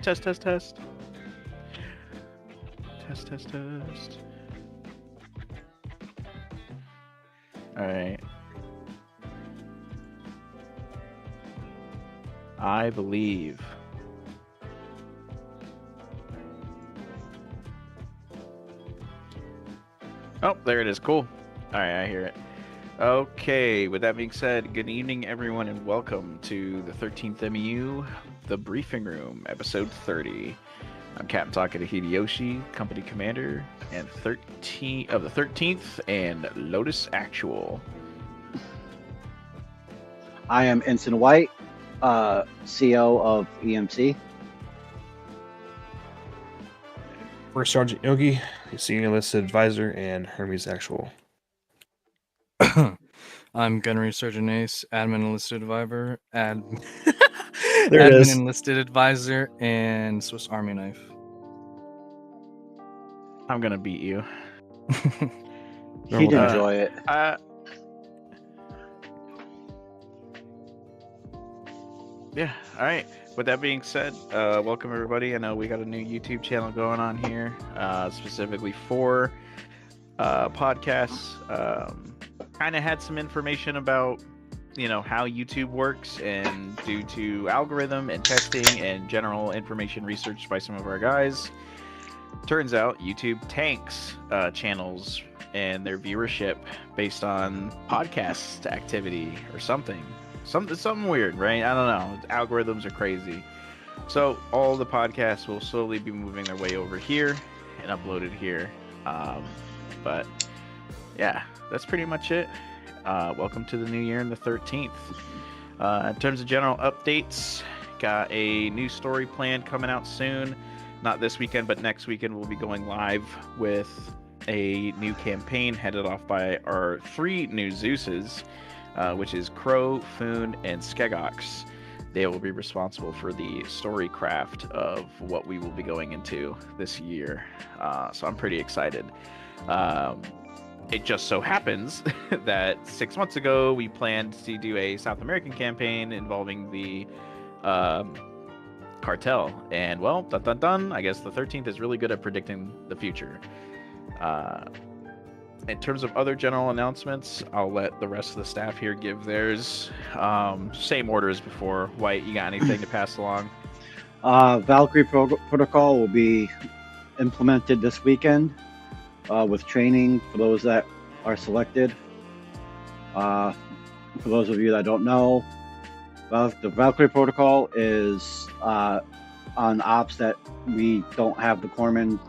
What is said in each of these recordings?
Test, test, test. Test, test, test. All right. I believe. Oh, there it is. Cool. All right, I hear it. Okay, with that being said, good evening, everyone, and welcome to the 13th MEU, The Briefing Room, episode 30. I'm Captain Takeda Hideyoshi, company commander, and 13 of the 13th and Lotus Actual. I am Ensign White, CO of EMC. First Sergeant Yogi, Senior Enlisted Advisor, and Hermes Actual. I'm Gunnery Sergeant Ace, Admin Enlisted Advisor, There it Admin is. Enlisted Advisor, and Swiss Army Knife. I'm gonna beat you. He'd enjoy it. Yeah, all right. With that being said, welcome everybody. I know we got a new YouTube channel going on here, specifically for podcasts. Kind of had some information about, how YouTube works, and due to algorithm and testing and general information research by some of our guys, turns out YouTube tanks channels and their viewership based on podcast activity or something. Something weird, right? I don't know. Algorithms are crazy. So all the podcasts will slowly be moving their way over here and uploaded here. But yeah, that's pretty much it. Welcome to the new year in the 13th. In terms of general updates, got a new story plan coming out soon. Not this weekend, but next weekend we'll be going live with a new campaign headed off by our 3 new Zeuses, which is Crow, Foon, and Skegox. They will be responsible for the story craft of what we will be going into this year. So I'm pretty excited. It just so happens that 6 months ago we planned to do a South American campaign involving the cartel, and well, dun dun dun, I guess the 13th is really good at predicting the future. In terms of other general announcements, I'll let the rest of the staff here give theirs. Same order as before. White, you got anything to pass along? Valkyrie protocol will be implemented this weekend with training for those that are selected. For those of you that don't know, the Valkyrie protocol is on ops that we don't have the corpsmen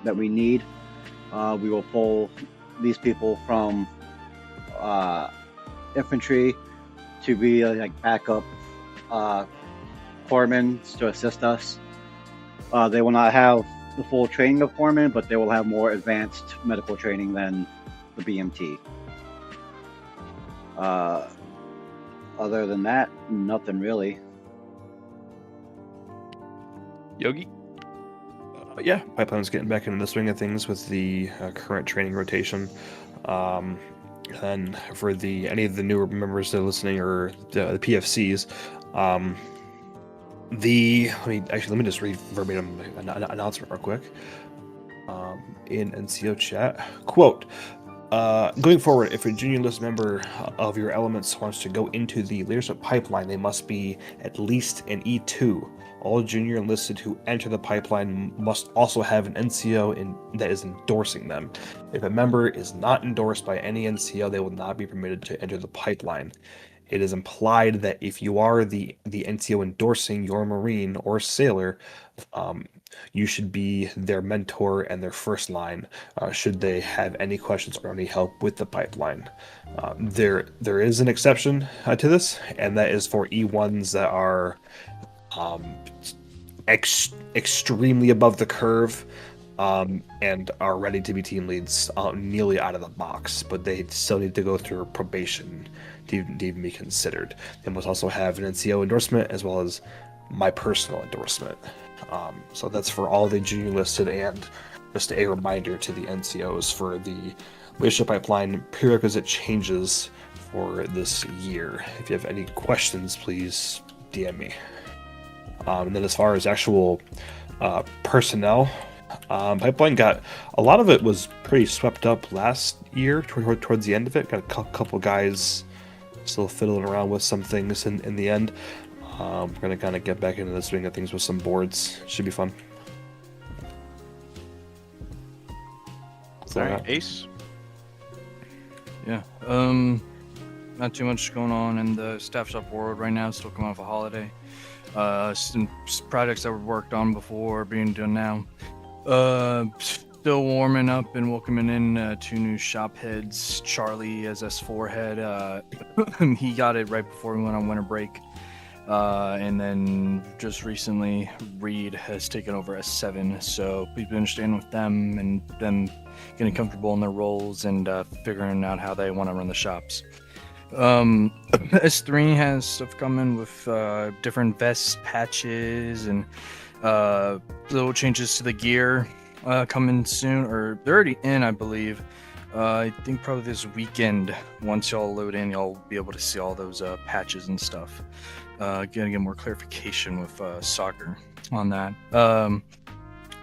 that we need. We will pull these people from infantry to be like backup corpsmen to assist us. They will not have the full training of corpsmen, but they will have more advanced medical training than the BMT. Other than that, nothing really. Yogi? Yeah, Pipeline's getting back into the swing of things with the current training rotation. And for any of the newer members that are listening, or the PFCs, let me just read verbatim an announcement real quick. In NCO chat, quote, going forward, if a junior list member of your elements wants to go into the leadership pipeline, they must be at least an E2. All junior enlisted who enter the pipeline must also have an NCO that is endorsing them. If a member is not endorsed by any NCO, they will not be permitted to enter the pipeline. It is implied that if you are the NCO endorsing your Marine or sailor, you should be their mentor and their first line should they have any questions or any help with the pipeline. There is an exception to this, and that is for E1s that are extremely above the curve and are ready to be team leads nearly out of the box, but they still need to go through probation to even be considered. They must also have an NCO endorsement as well as my personal endorsement. So that's for all the junior listed, and just a reminder to the NCOs for the leadership pipeline prerequisite changes for this year. If you have any questions, please DM me. And then as far as actual personnel, Pipeline got a lot of it was pretty swept up last year towards the end of it. Got a couple guys still fiddling around with some things in the end. We're going to kind of get back into the swing of things with some boards. Should be fun. All right, Ace. Yeah. Not too much going on in the staff shop world right now. Still coming off a holiday. Some projects that were worked on before are being done now. Still warming up and welcoming in 2 new shop heads. Charlie as S4 head. He got it right before we went on winter break. And then just recently, Reed has taken over S7. So we've been staying with them and them getting comfortable in their roles and figuring out how they want to run the shops. S3 has stuff coming with different vest patches and little changes to the gear coming soon, or they're already in, I believe. I think probably this weekend, once y'all load in, y'all be able to see all those patches and stuff. Gonna get more clarification with soccer on that.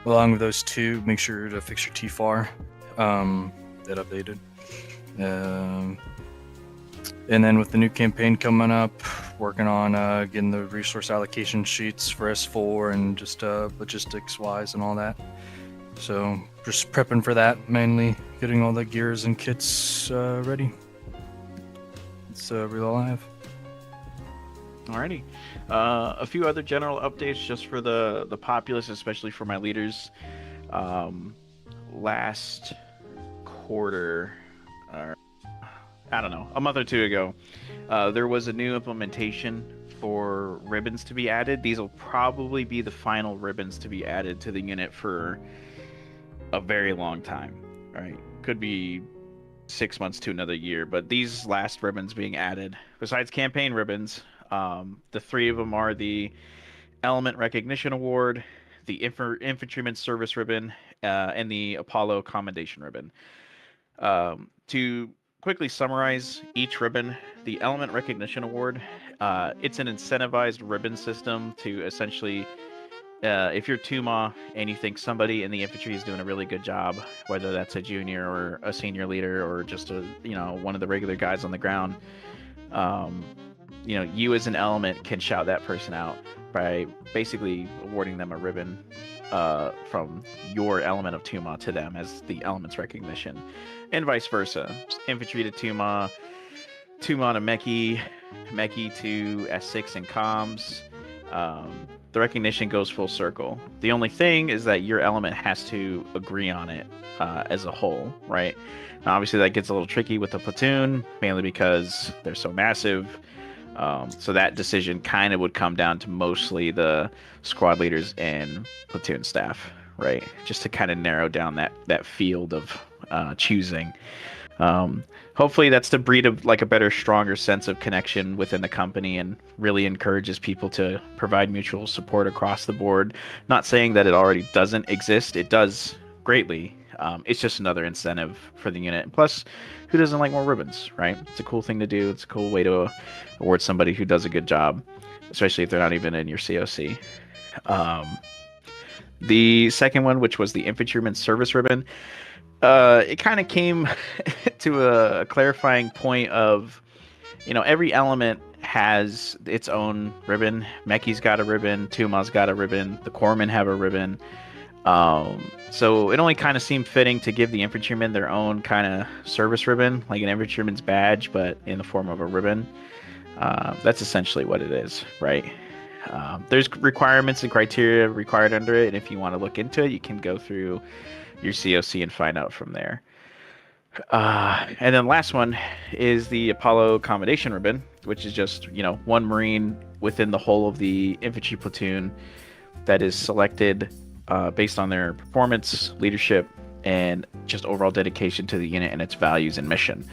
Along with those two, make sure to fix your TFAR that updated. And then with the new campaign coming up, working on getting the resource allocation sheets for S4 and just logistics wise and all that. So just prepping for that, mainly getting all the gears and kits ready. It's really all I have. Alrighty. A few other general updates just for the populace, especially for my leaders. Last quarter, or I don't know, a month or two ago, there was a new implementation for ribbons to be added. These will probably be the final ribbons to be added to the unit for a very long time, right? Could be 6 months to another year, but these last ribbons being added, besides campaign ribbons, the 3 of them are the Element Recognition Award, the Infantryman Service Ribbon, and the Apollo Commendation Ribbon. To quickly summarize each ribbon, the Element Recognition Award, it's an incentivized ribbon system to essentially, if you're Tuma and you think somebody in the infantry is doing a really good job, whether that's a junior or a senior leader or just one of the regular guys on the ground, you as an element can shout that person out by basically awarding them a ribbon from your element of Tuma to them as the element's recognition, and vice versa. Infantry to Tuma, Tuma to Meki, Meki to S6 and comms. The recognition goes full circle. The only thing is that your element has to agree on it as a whole, right? Now, obviously, that gets a little tricky with the platoon, mainly because they're so massive. So that decision kind of would come down to mostly the squad leaders and platoon staff, right? Just to kind of narrow down that field of choosing. Hopefully that's to breed a better, stronger sense of connection within the company and really encourages people to provide mutual support across the board. Not saying that it already doesn't exist. It does greatly. It's just another incentive for the unit. And plus, who doesn't like more ribbons, right? It's a cool thing to do. It's a cool way to award somebody who does a good job, especially if they're not even in your COC. The second one, which was the Infantryman Service Ribbon, it kind of came to a clarifying point of, every element has its own ribbon. Meki's got a ribbon, Tuma's got a ribbon, the Corpsmen have a ribbon. So it only kind of seemed fitting to give the infantrymen their own kind of service ribbon, like an infantryman's badge, but in the form of a ribbon. That's essentially what it is, right? There's requirements and criteria required under it, and if you want to look into it, you can go through your COC and find out from there. And then last one is the Apollo Commendation Ribbon, which is just, one Marine within the whole of the infantry platoon that is selected based on their performance, leadership, and just overall dedication to the unit and its values and mission.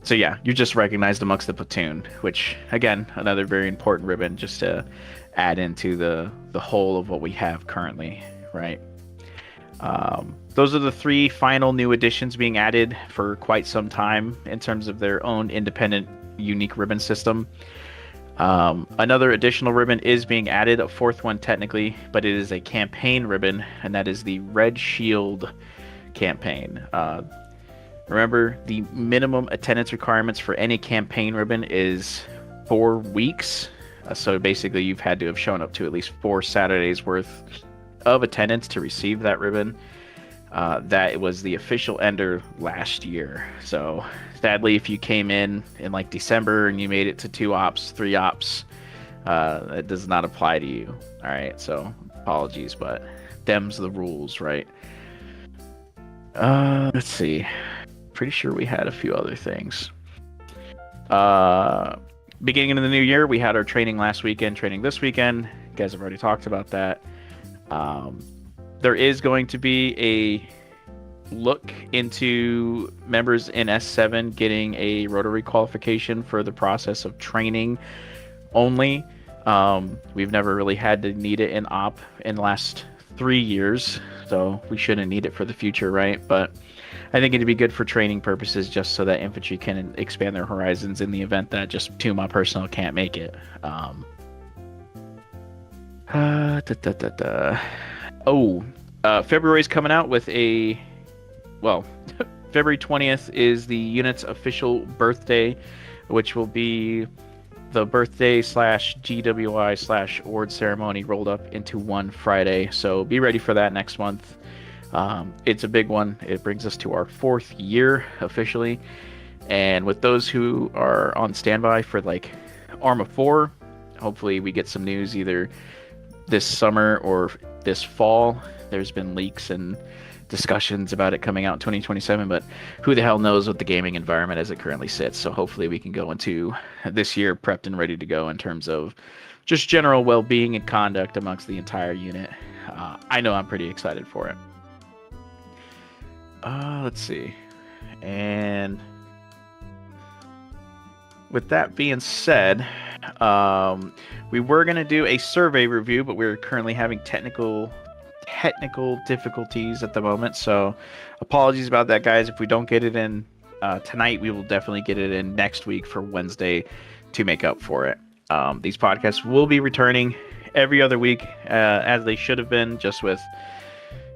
So yeah, you're just recognized amongst the platoon, which, again, another very important ribbon just to add into the whole of what we have currently, right? Those are the 3 final new additions being added for quite some time in terms of their own independent, unique ribbon system. Another additional ribbon is being added, a fourth one technically, but it is a campaign ribbon, and that is the Red Shield campaign. Remember, the minimum attendance requirements for any campaign ribbon is 4 weeks. So basically, you've had to have shown up to at least 4 Saturdays worth of attendance to receive that ribbon. That was the official ender last year. So sadly, if you came in like December and you made it to 2 ops, 3 ops, it does not apply to you. All right, so apologies, but them's the rules, right? Let's see. Pretty sure we had a few other things. Beginning of the new year, we had our training last weekend, training this weekend. You guys have already talked about that. There is going to be a look into members in S7 getting a Rotary qualification for the process of training only. We've never really had to need it in OP in the last 3 years, so we shouldn't need it for the future, right? But I think it'd be good for training purposes, just so that infantry can expand their horizons in the event that just 2 my personnel can't make it. February's coming out with February 20th is the unit's official birthday, which will be the birthday / GWI / award ceremony rolled up into one Friday. So be ready for that next month. It's a big one. It brings us to our 4th year officially. And with those who are on standby for like Arma 4, hopefully we get some news either this summer or this fall. There's been leaks and discussions about it coming out in 2027, but who the hell knows with the gaming environment as it currently sits. So hopefully we can go into this year prepped and ready to go in terms of just general well-being and conduct amongst the entire unit. I know I'm pretty excited for it. Let's see. And with that being said, we were going to do a survey review, but we're currently having technical difficulties at the moment, so apologies about that, guys. If we don't get it in tonight, we will definitely get it in next week for Wednesday to make up for it. These podcasts will be returning every other week, as they should have been, just with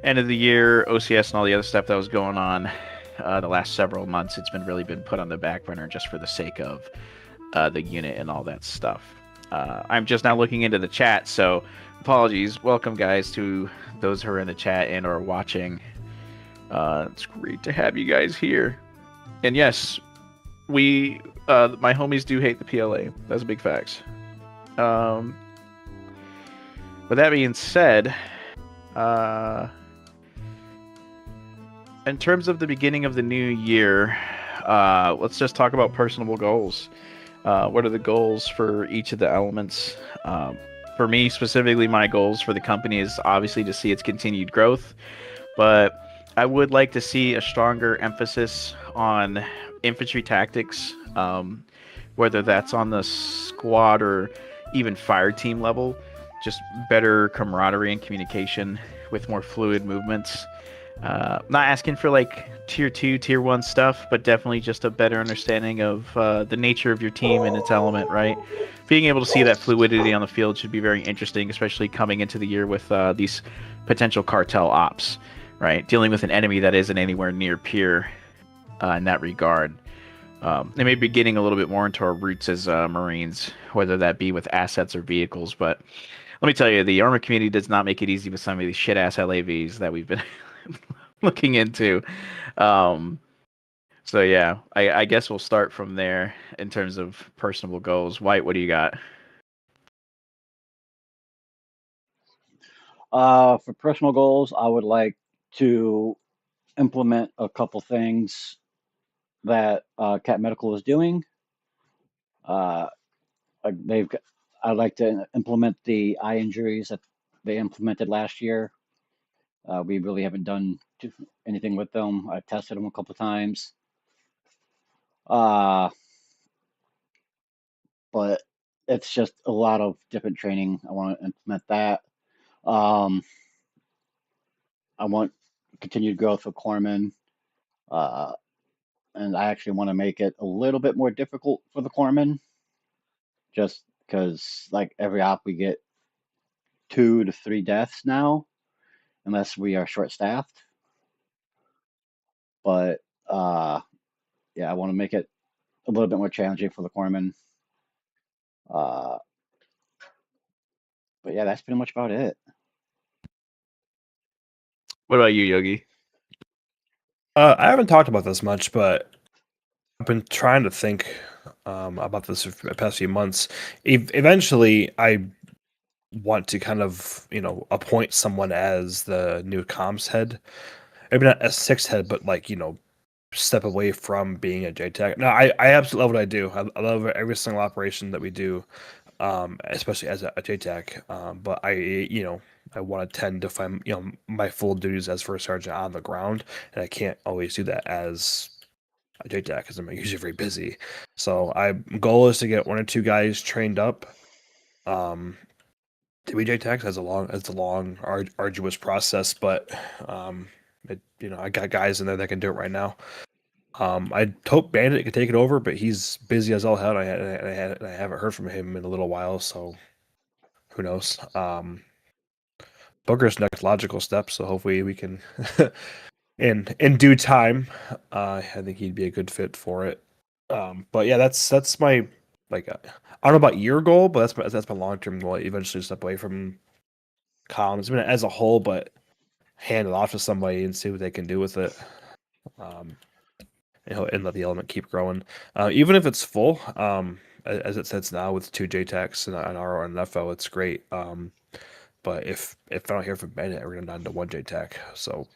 end of the year, OCS, and all the other stuff that was going on the last several months. It's really been put on the back burner just for the sake of the unit and all that stuff. I'm just now looking into the chat, so apologies. Welcome, guys, to those who are in the chat and are watching. It's great to have you guys here. And yes, my homies do hate the PLA. That's big facts. With that being said, in terms of the beginning of the new year, let's just talk about personable goals. What are the goals for each of the elements? For me specifically, my goals for the company is obviously to see its continued growth, but I would like to see a stronger emphasis on infantry tactics, whether that's on the squad or even fire team level. Just better camaraderie and communication with more fluid movements. Not asking for like tier 2, tier 1 stuff, but definitely just a better understanding of the nature of your team and its element, right? Being able to see that fluidity on the field should be very interesting, especially coming into the year with these potential cartel ops, right? Dealing with an enemy that isn't anywhere near peer in that regard. And maybe getting a little bit more into our roots as Marines, whether that be with assets or vehicles. But let me tell you, the armor community does not make it easy with some of these shit-ass LAVs that we've been looking into. So yeah, I guess we'll start from there in terms of personable goals. White, what do you got? For personal goals, I would like to implement a couple things that Cat Medical is doing. I'd like to implement the eye injuries that they implemented last year. We really haven't done anything with them. I've tested them a couple times. But it's just a lot of different training. I want to implement that. I want continued growth for corpsmen. And I actually want to make it a little bit more difficult for the corpsmen, just because like every op we get 2 to 3 deaths now, unless we are short staffed. But yeah, I want to make it a little bit more challenging for the corpsmen. But yeah, that's pretty much about it. What about you, Yogi? I haven't talked about this much, but I've been trying to think about this for the past few months. Eventually, I want to kind of, appoint someone as the new comms head. Maybe not as sixth head, but like, step away from being a JTAC. No, I absolutely love what I do. I love every single operation that we do, especially as a JTAC. But I want to tend to find, my full duties as first sergeant on the ground, and I can't always do that as a JTAC because I'm usually very busy. So goal is to get 1 or 2 guys trained up. To be JTACs it's a long, arduous process, but I got guys in there that can do it right now. I hope Bandit could take it over, but he's busy as all hell. I haven't heard from him in a little while, so who knows? Booker's next logical step, so hopefully we can, in due time. I think he'd be a good fit for it. But yeah, that's my I don't know about your goal, but that's my long term goal. Eventually, step away from comms, as a whole, but hand it off to somebody and see what they can do with it. And let the element keep growing, even if it's full. As it sits now with 2 JTACs and an RO and an FO, it's great. But if I don't hear from Bandit, we're going down to 1 JTAC, so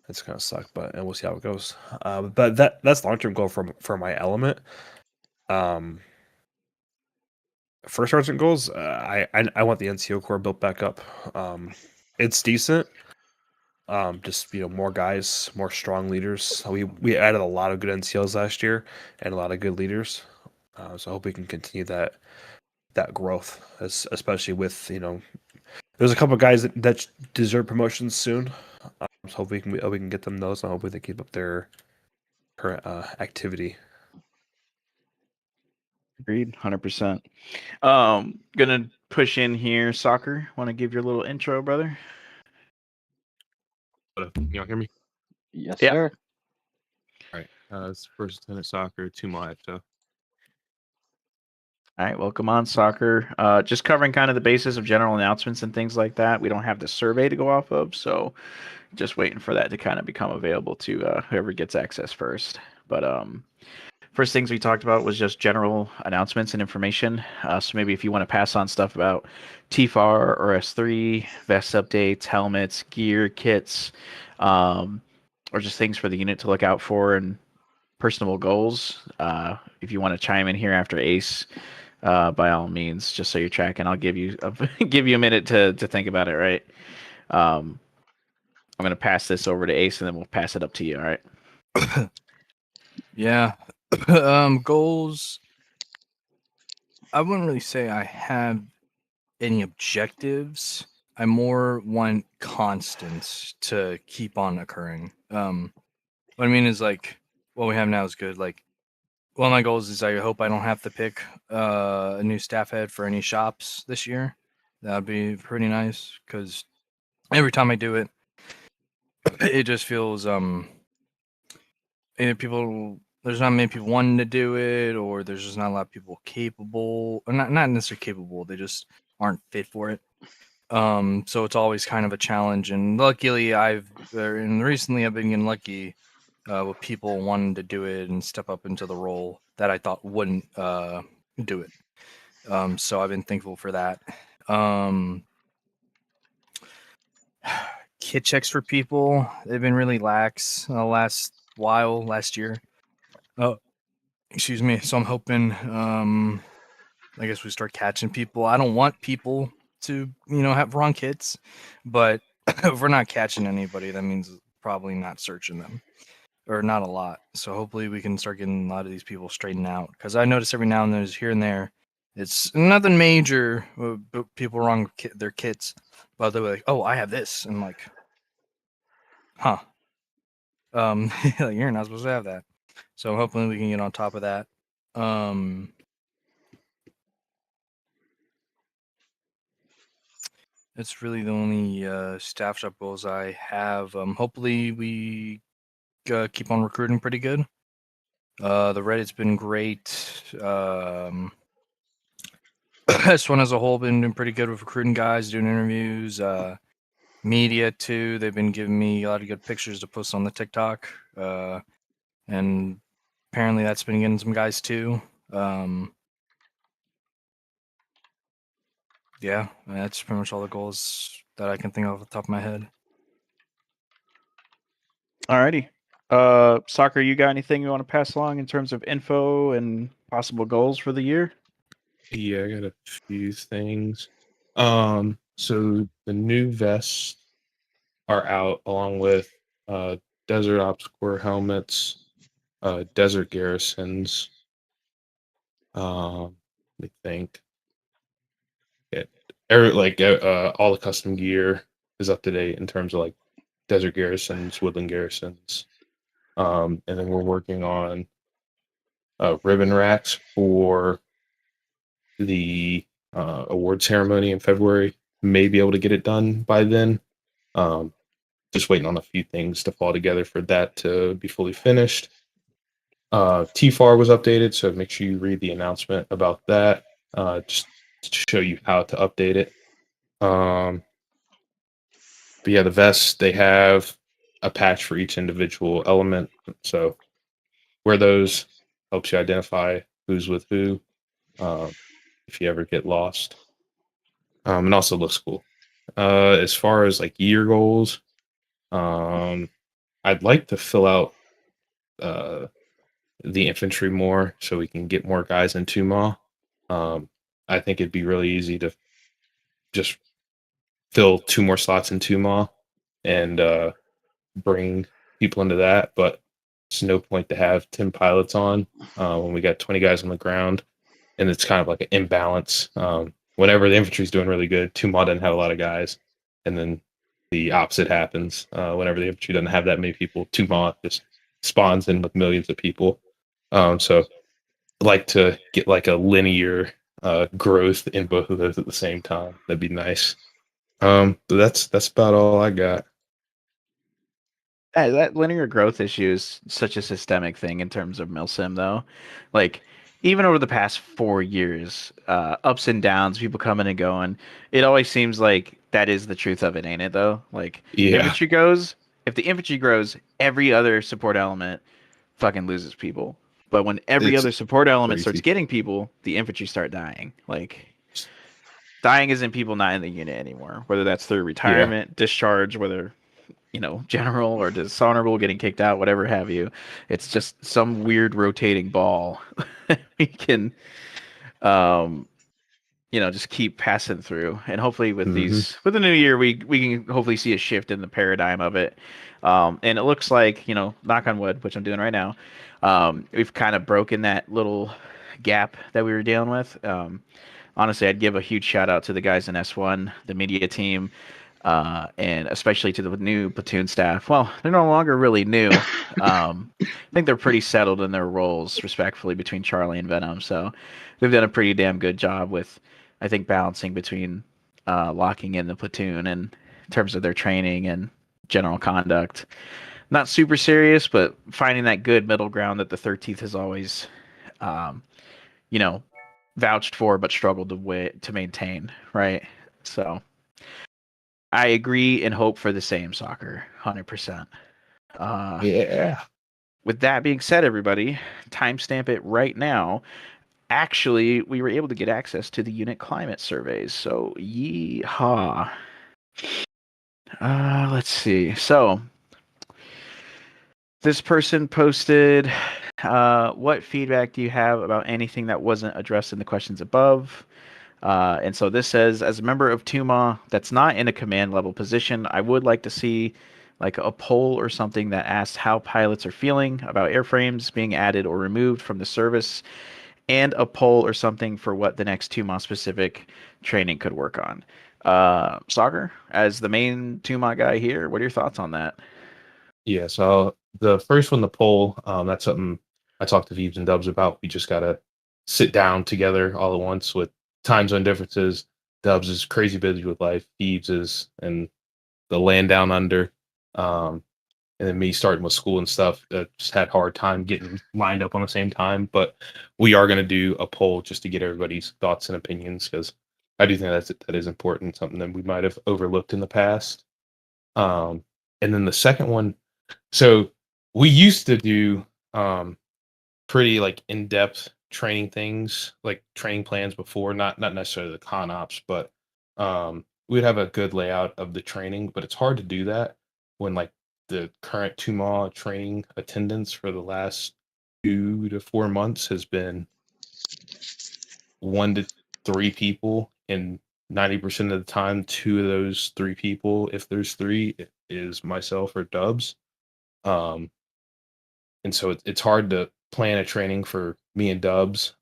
it's gonna suck. And we'll see how it goes. But that's long term goal for my element. First sergeant goals, I want the NCO core built back up. It's decent. Just more guys, more strong leaders. We added a lot of good NCOs last year and a lot of good leaders. So I hope we can continue that growth, especially with there's a couple of guys that deserve promotions soon. So hope we can get them those, and hopefully they keep up their current activity. Agreed, 100%. Gonna push in here. Soccer, want to give your little intro, brother? Can y'all hear me? Yes, Yeah. sir. All right. It's First Lieutenant Soccer, 2 Mile Ecto. All right, welcome on, Soccer. Just covering kind of the basis of general announcements and things like that. We don't have the survey to go off of, so just waiting for that to kind of become available to whoever gets access first. But first things we talked about was just general announcements and information. So maybe if you want to pass on stuff about TFAR or S3, vest updates, helmets, gear, kits, or just things for the unit to look out for and personal goals. If you want to chime in here after Ace, by all means, just so you're tracking, I'll give you a minute to think about it. Right. I'm gonna pass this over to Ace, and then we'll pass it up to you. All right. Yeah. Goals. I wouldn't really say I have any objectives. I more want constants to keep on occurring. What I mean is like what we have now is good. Like one of my goals is I hope I don't have to pick a new staff head for any shops this year. That'd be pretty nice because every time I do it, it just feels people. There's not many people wanting to do it, or there's just not a lot of people capable, or not necessarily capable. They just aren't fit for it. So it's always kind of a challenge. And luckily, recently I've been getting lucky with people wanting to do it and step up into the role that I thought wouldn't do it. So I've been thankful for that. Kit checks for people, they've been really lax last year. Oh, excuse me. So I'm hoping, I guess we start catching people. I don't want people to, have wrong kits, but if we're not catching anybody, that means probably not searching them, or not a lot. So hopefully we can start getting a lot of these people straightened out. Because I notice every now and then, here and there, it's nothing major. People wrong their kits, but they're like, "Oh, I have this," and I'm like, "Huh." Like, you're not supposed to have that. So hopefully we can get on top of that. It's really the only staff shop goals I have. Hopefully we keep on recruiting pretty good. The Reddit's been great. This one as a whole been doing pretty good with recruiting guys, doing interviews. Media too. They've been giving me a lot of good pictures to post on the TikTok. And apparently that's been getting some guys too. Yeah, that's pretty much all the goals that I can think of off the top of my head. Alrighty. Soccer, you got anything you want to pass along in terms of info and possible goals for the year? Yeah, I got a few things. So the new vests are out along with Desert Ops Core helmets, Desert Garrisons. Let me think. Yeah, all the custom gear is up to date in terms of like Desert Garrisons, Woodland Garrisons. And then we're working on ribbon racks for the award ceremony in February. May be able to get it done by then. Just waiting on a few things to fall together for that to be fully finished. TFAR was updated, so make sure you read the announcement about that. Just to show you how to update it. But yeah, the vests, they have a patch for each individual element. So wear those, helps you identify who's with who if you ever get lost. And also looks cool. As far as like year goals, I'd like to fill out the infantry more so we can get more guys in Tuma. I think it'd be really easy to just fill 2 more slots in Tuma and bring people into that, but it's no point to have 10 pilots on when we got 20 guys on the ground, and it's kind of like an imbalance. Whenever the infantry's doing really good, Tuma doesn't have a lot of guys, and then the opposite happens. Whenever the infantry doesn't have that many people, Tuma just spawns in with millions of people. So I'd like to get like a linear growth in both of those at the same time. That'd be nice. But that's about all I got. That linear growth issue is such a systemic thing in terms of Milsim, though. Like, even over the past 4 years, ups and downs, people coming and going. It always seems like that is the truth of it, ain't it? Though, like, Yeah. infantry goes. If the infantry grows, every other support element fucking loses people. But when every It's other support element starts crazy. getting people, the infantry start dying. Like, dying isn't people not in the unit anymore. Whether that's through retirement, discharge, whether general or dishonorable, getting kicked out, whatever have you. It's just some weird rotating ball we can, just keep passing through. And hopefully with with the new year, we can hopefully see a shift in the paradigm of it. And it looks like, knock on wood, which I'm doing right now, we've kind of broken that little gap that we were dealing with. Honestly, I'd give a huge shout out to the guys in S1, the media team, and especially to the new platoon staff. Well, they're no longer really new. I think they're pretty settled in their roles, respectfully, between Charlie and Venom. So they've done a pretty damn good job with, I think, balancing between locking in the platoon and in terms of their training and general conduct. Not super serious, but finding that good middle ground that the 13th has always, vouched for, but struggled to maintain. Right. So I agree and hope for the same, Soccer, 100%. Yeah. With that being said, everybody, timestamp it right now. Actually, we were able to get access to the unit climate surveys, so yeehaw. Let's see. So this person posted, what feedback do you have about anything that wasn't addressed in the questions above? And so this says, as a member of Tuma that's not in a command level position, I would like to see like a poll or something that asks how pilots are feeling about airframes being added or removed from the service, and a poll or something for what the next Tuma specific training could work on. Soccer, as the main Tuma guy here, what are your thoughts on that? Yeah, so the first one, the poll, that's something I talked to Veebs and Dubs about. We just gotta sit down together all at once with time zone differences. Dubs is crazy busy with life. Thieves is and the land down under. And then me starting with school and stuff, just had hard time getting lined up on the same time. But we are going to do a poll just to get everybody's thoughts and opinions because I do think that is important, something that we might have overlooked in the past. And then the second one, so we used to do pretty like in-depth training things, like training plans before, not necessarily the con ops, but we'd have a good layout of the training. But it's hard to do that when like the current TUMA training attendance for the last 2 to 4 months has been 1 to 3 people, and 90% of the time, 2 of those 3 people, if there's 3, is myself or Dubs. And so it's hard to plan a training for me and Dubs.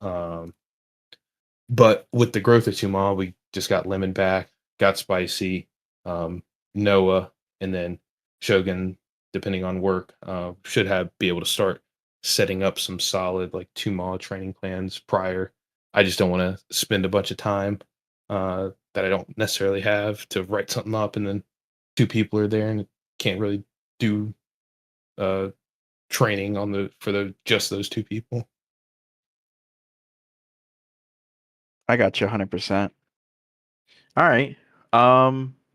But with the growth of TUMA, we just got Lemon back, got Spicy, Noah, and then Shogun, depending on work, should be able to start setting up some solid like TUMA training plans prior. I just don't want to spend a bunch of time that I don't necessarily have to write something up, and then 2 people are there and can't really do training for just those 2 people. I got you 100%. All right.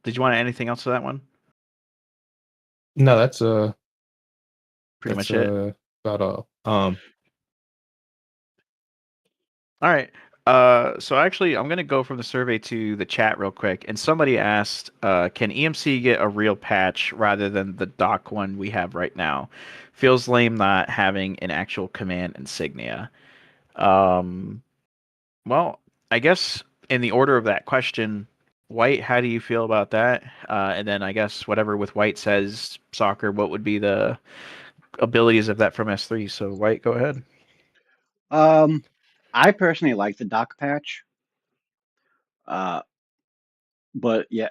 Did you want anything else to that one? No, that's Pretty much it. about all. All right. So actually, I'm gonna go from the survey to the chat real quick. And somebody asked, can EMC get a real patch rather than the dock one we have right now? Feels lame not having an actual command insignia. Well, I guess in the order of that question, White, how do you feel about that? And then I guess whatever with White says soccer, what would be the abilities of that from S3? So White, go ahead. I personally like the dock patch. But yeah,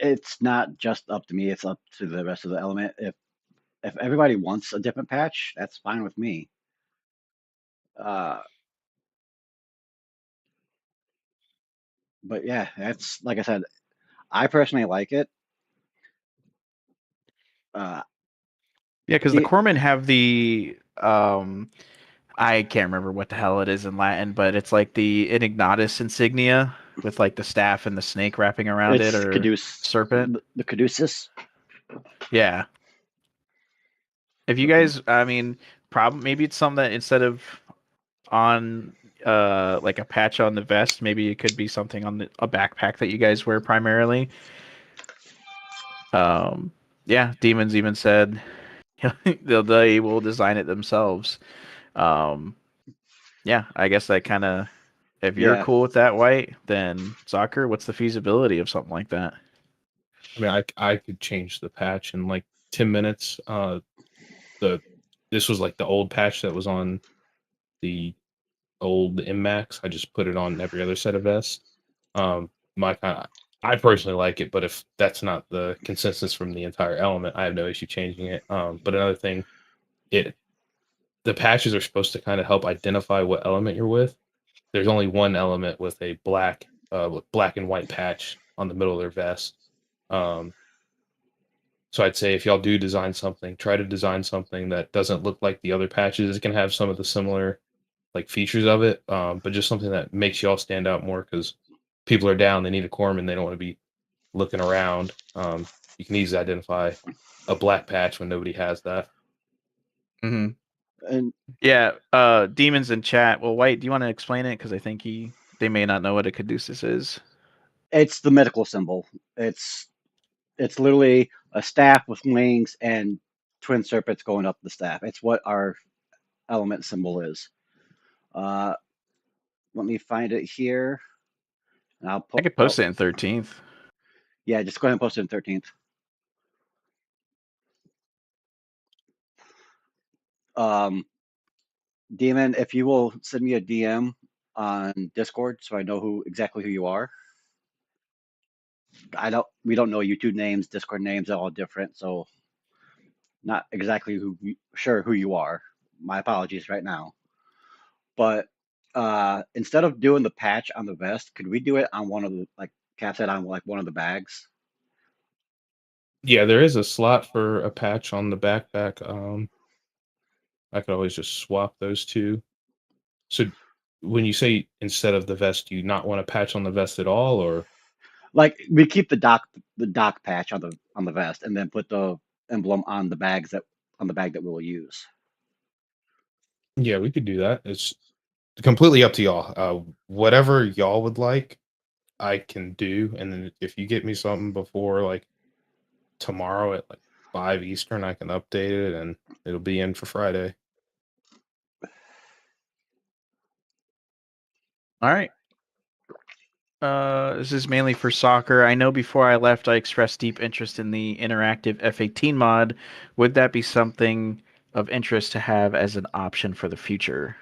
it's not just up to me, it's up to the rest of the element. If everybody wants a different patch, that's fine with me. But yeah, that's like I said, I personally like it. Yeah, because the Corpsmen have the I can't remember what the hell it is in Latin, but it's like the Inignatus insignia with like the staff and the snake wrapping around it, or serpent. The Caduceus. Yeah. If you guys, I mean, maybe it's something that instead of on like a patch on the vest, maybe it could be something on a backpack that you guys wear primarily. Yeah, Demons even said they will design it themselves. Yeah, I guess that kind of, if you're cool with that, White, then soccer, what's the feasibility of something like that? I mean, I could change the patch in like 10 minutes. This was like the old patch that was on the old MMAX. I just put it on every other set of vests. I personally like it, but if that's not the consensus from the entire element, I have no issue changing it. But another thing, the patches are supposed to kind of help identify what element you're with. There's only one element with a black and white patch on the middle of their vest. So I'd say if y'all do design something, try to design something that doesn't look like the other patches. It can have some of the similar like features of it, but just something that makes y'all stand out more because people are down. They need a Corpsman. They don't want to be looking around. You can easily identify a black patch when nobody has that. Mm-hmm. And yeah, Demons in chat. Well, White, do you want to explain it? Because I think they may not know what a caduceus is. It's the medical symbol. It's literally a staff with wings and twin serpents going up the staff. It's what our element symbol is. Let me find it here. And I could post it in 13th. Yeah, just go ahead and post it in 13th. Demon, if you will send me a DM on Discord so I know exactly who you are. We don't know YouTube names, Discord names are all different, so not exactly who you are. My apologies right now. But instead of doing the patch on the vest, could we do it on one of the, like Cap said, on like one of the bags? Yeah, there is a slot for a patch on the backpack. I could always just swap those two. So when you say instead of the vest, do you not want a patch on the vest at all, or Like we keep the dock patch on the vest, and then put the emblem on the bag that we'll use. yeah, we could do that. It's completely up to y'all. Whatever y'all would like, I can do. And then if you get me something before like tomorrow at like 5 Eastern, I can update it and it'll be in for Friday. All right. This is mainly for soccer. I know before I left, I expressed deep interest in the interactive F18 mod. Would that be something of interest to have as an option for the future?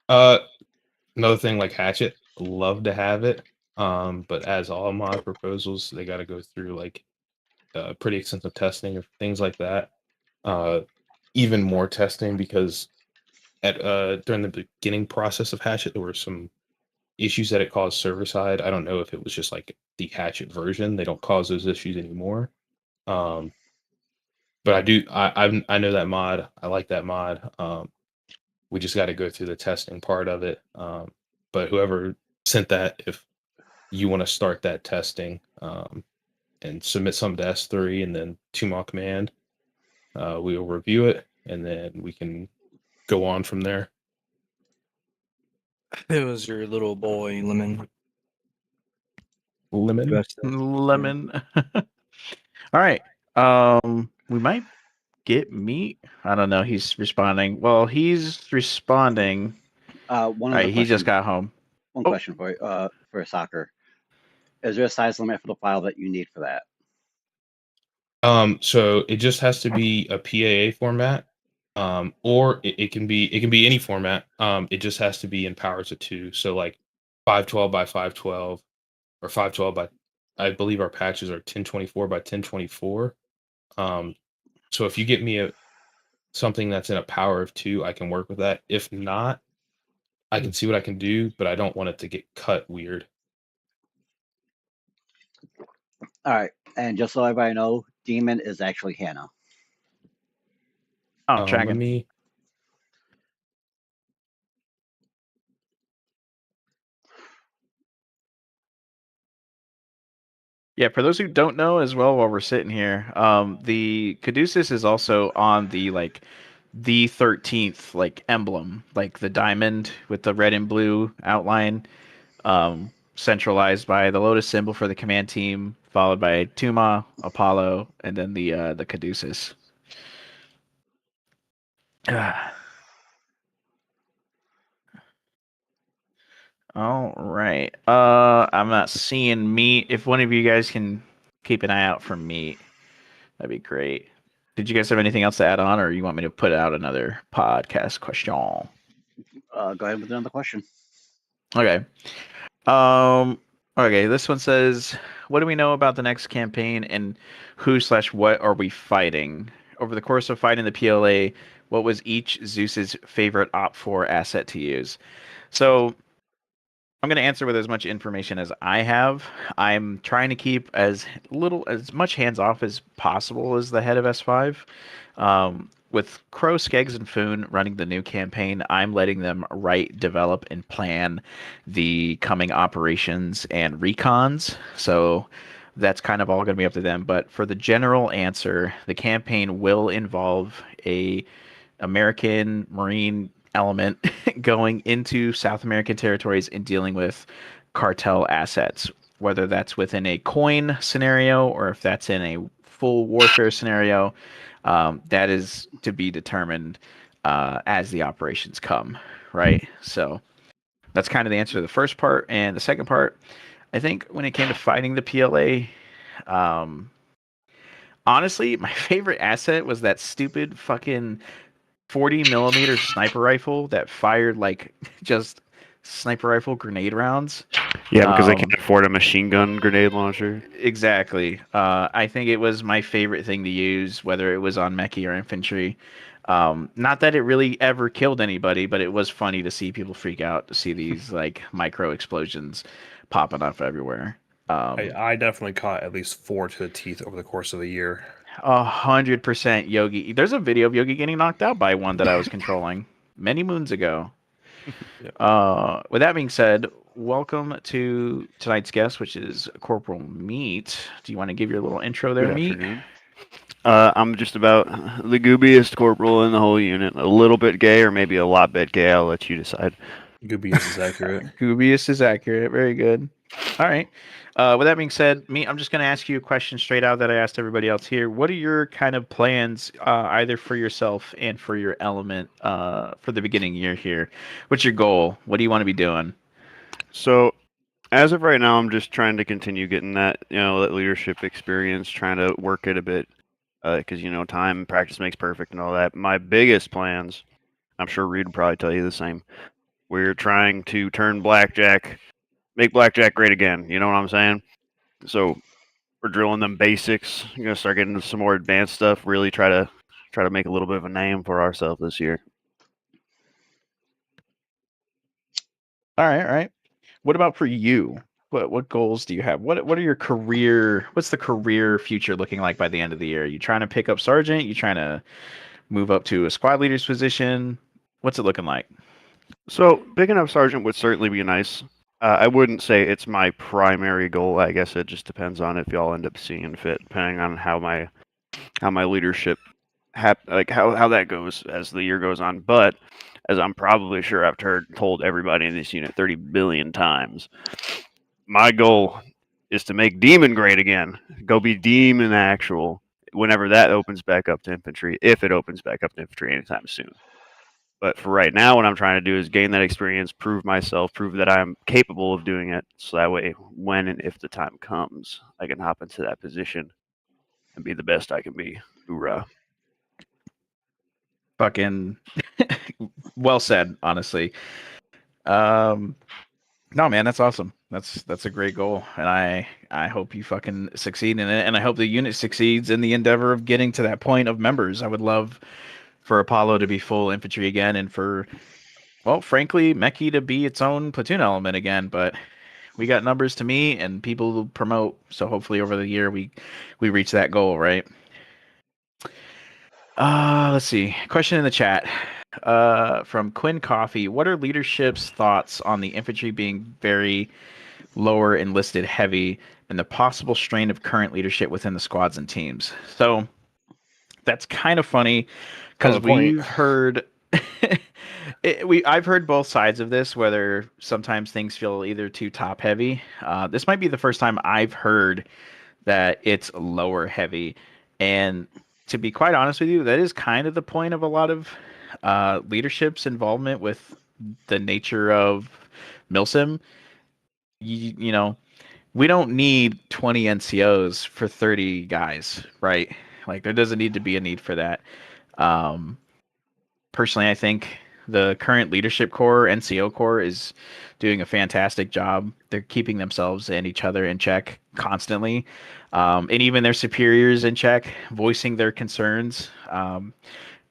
Another thing like Hatchet, love to have it. But as all mod proposals, they got to go through like pretty extensive testing of things like that. Even more testing because at during the beginning process of Hatchet, there were some issues that it caused server side. I don't know if it was just like the Hatchet version. They don't cause those issues anymore. But I know that mod. I like that mod. We just got to go through the testing part of it. But whoever sent that, if you want to start that testing and submit some to S3 and then Tumor Command, we will review it and then we can go on from there. It was your little boy, Lemon. Lemon? Lemon. All right. We might get meat. I don't know. He's responding. Well, he's responding. One of the He just got home. One question for soccer. Is there a size limit for the file that you need for that? So it just has to be a PAA format, or it can be any format. It just has to be in powers of 2. So like 512 by 512, or 512 by, I believe our patches are 1024 by 1024. So if you get me something that's in a power of 2, I can work with that. If not, I can see what I can do, but I don't want it to get cut weird. All right, and just so everybody know, Demon is actually Hannah. Oh, tracking. Let me. Yeah, for those who don't know as well, while we're sitting here, the Caduceus is also on the the 13th emblem, like the diamond with the red and blue outline, centralized by the lotus symbol for the command team, followed by Tuma, Apollo, and then the Caduceus. All right. I'm not seeing meat. If one of you guys can keep an eye out for meat, that'd be great. Did you guys have anything else to add on, or you want me to put out another podcast question? Go ahead with another question. Okay. Okay, this one says, what do we know about the next campaign and who/what are we fighting? Over the course of fighting the PLA, what was each Zeus's favorite Op4 asset to use? So I'm going to answer with as much information as I have. I'm trying to keep as much hands off as possible as the head of S5. With Crow, Skeggs, and Foon running the new campaign, I'm letting them write, develop, and plan the coming operations and recons. So that's kind of all going to be up to them. But for the general answer, the campaign will involve a American Marine element going into South American territories and dealing with cartel assets, whether that's within a coin scenario or if that's in a full warfare scenario. That is to be determined as the operations come, right? So that's kind of the answer to the first part. And the second part, I think when it came to fighting the PLA, honestly, my favorite asset was that stupid fucking 40 millimeter sniper rifle that fired just sniper rifle grenade rounds. Yeah, because they can't afford a machine gun grenade launcher. Exactly. I think it was my favorite thing to use, whether it was on mechie or infantry. Not that it really ever killed anybody, but it was funny to see people freak out to see these like micro explosions popping up everywhere. I definitely caught at least 4 to the teeth over the course of a year. 100% Yogi. There's a video of Yogi getting knocked out by one that I was controlling many moons ago. Yeah. With that being said, welcome to tonight's guest, which is Corporal Meat. Do you want to give your little intro there, Good Meat? afternoon. I'm just about the goobiest corporal in the whole unit. A little bit gay, or maybe a lot bit gay. I'll let you decide. Goobius is accurate. Goobiest is accurate. Very good. All right. With that being said, I'm just going to ask you a question straight out that I asked everybody else here. What are your kind of plans, either for yourself and for your element, for the beginning year here? What's your goal? What do you want to be doing? So, as of right now, I'm just trying to continue getting that, that leadership experience, trying to work it a bit, because time, practice makes perfect, and all that. My biggest plans, I'm sure Reed would probably tell you the same. We're trying to turn blackjack, make blackjack great again. You know what I'm saying? So we're drilling them basics. You're gonna start getting into some more advanced stuff. Really try to make a little bit of a name for ourselves this year. All right. What about for you? What goals do you have? What are your career? What's the career future looking like by the end of the year? Are you trying to pick up sergeant? You trying to move up to a squad leader's position? What's it looking like? So picking up sergeant would certainly be nice. I wouldn't say it's my primary goal. I guess it just depends on if y'all end up seeing fit, depending on how my leadership how that goes as the year goes on. But as I'm probably sure I've told everybody in this unit 30 billion times, my goal is to make Demon great again. Go be Demon actual whenever that opens back up to infantry, if it opens back up to infantry anytime soon. But for right now, what I'm trying to do is gain that experience, prove myself, prove that I'm capable of doing it. So that way, when and if the time comes, I can hop into that position and be the best I can be. Hoorah. Fucking well said, honestly. No, man, that's awesome. That's a great goal, and I hope you fucking succeed in it, and I hope the unit succeeds in the endeavor of getting to that point of members. I would love for Apollo to be full infantry again, and for, well, frankly, Mechie to be its own platoon element again. But we got numbers to meet and people to promote, so hopefully over the year we reach that goal, right? Let's see. Question in the chat from Quinn Coffee. What are leadership's thoughts on the infantry being very lower enlisted heavy and the possible strain of current leadership within the squads and teams? So that's kind of funny because we've heard I've heard both sides of this, whether sometimes things feel either too top heavy. This might be the first time I've heard that it's lower heavy. And to be quite honest with you, that is kind of the point of a lot of leadership's involvement with the nature of Milsim. You know, we don't need 20 NCOs for 30 guys, right? Like, there doesn't need to be a need for that. Personally, I think the current leadership corps, NCO corps, is doing a fantastic job. They're keeping themselves and each other in check constantly, and even their superiors in check, voicing their concerns,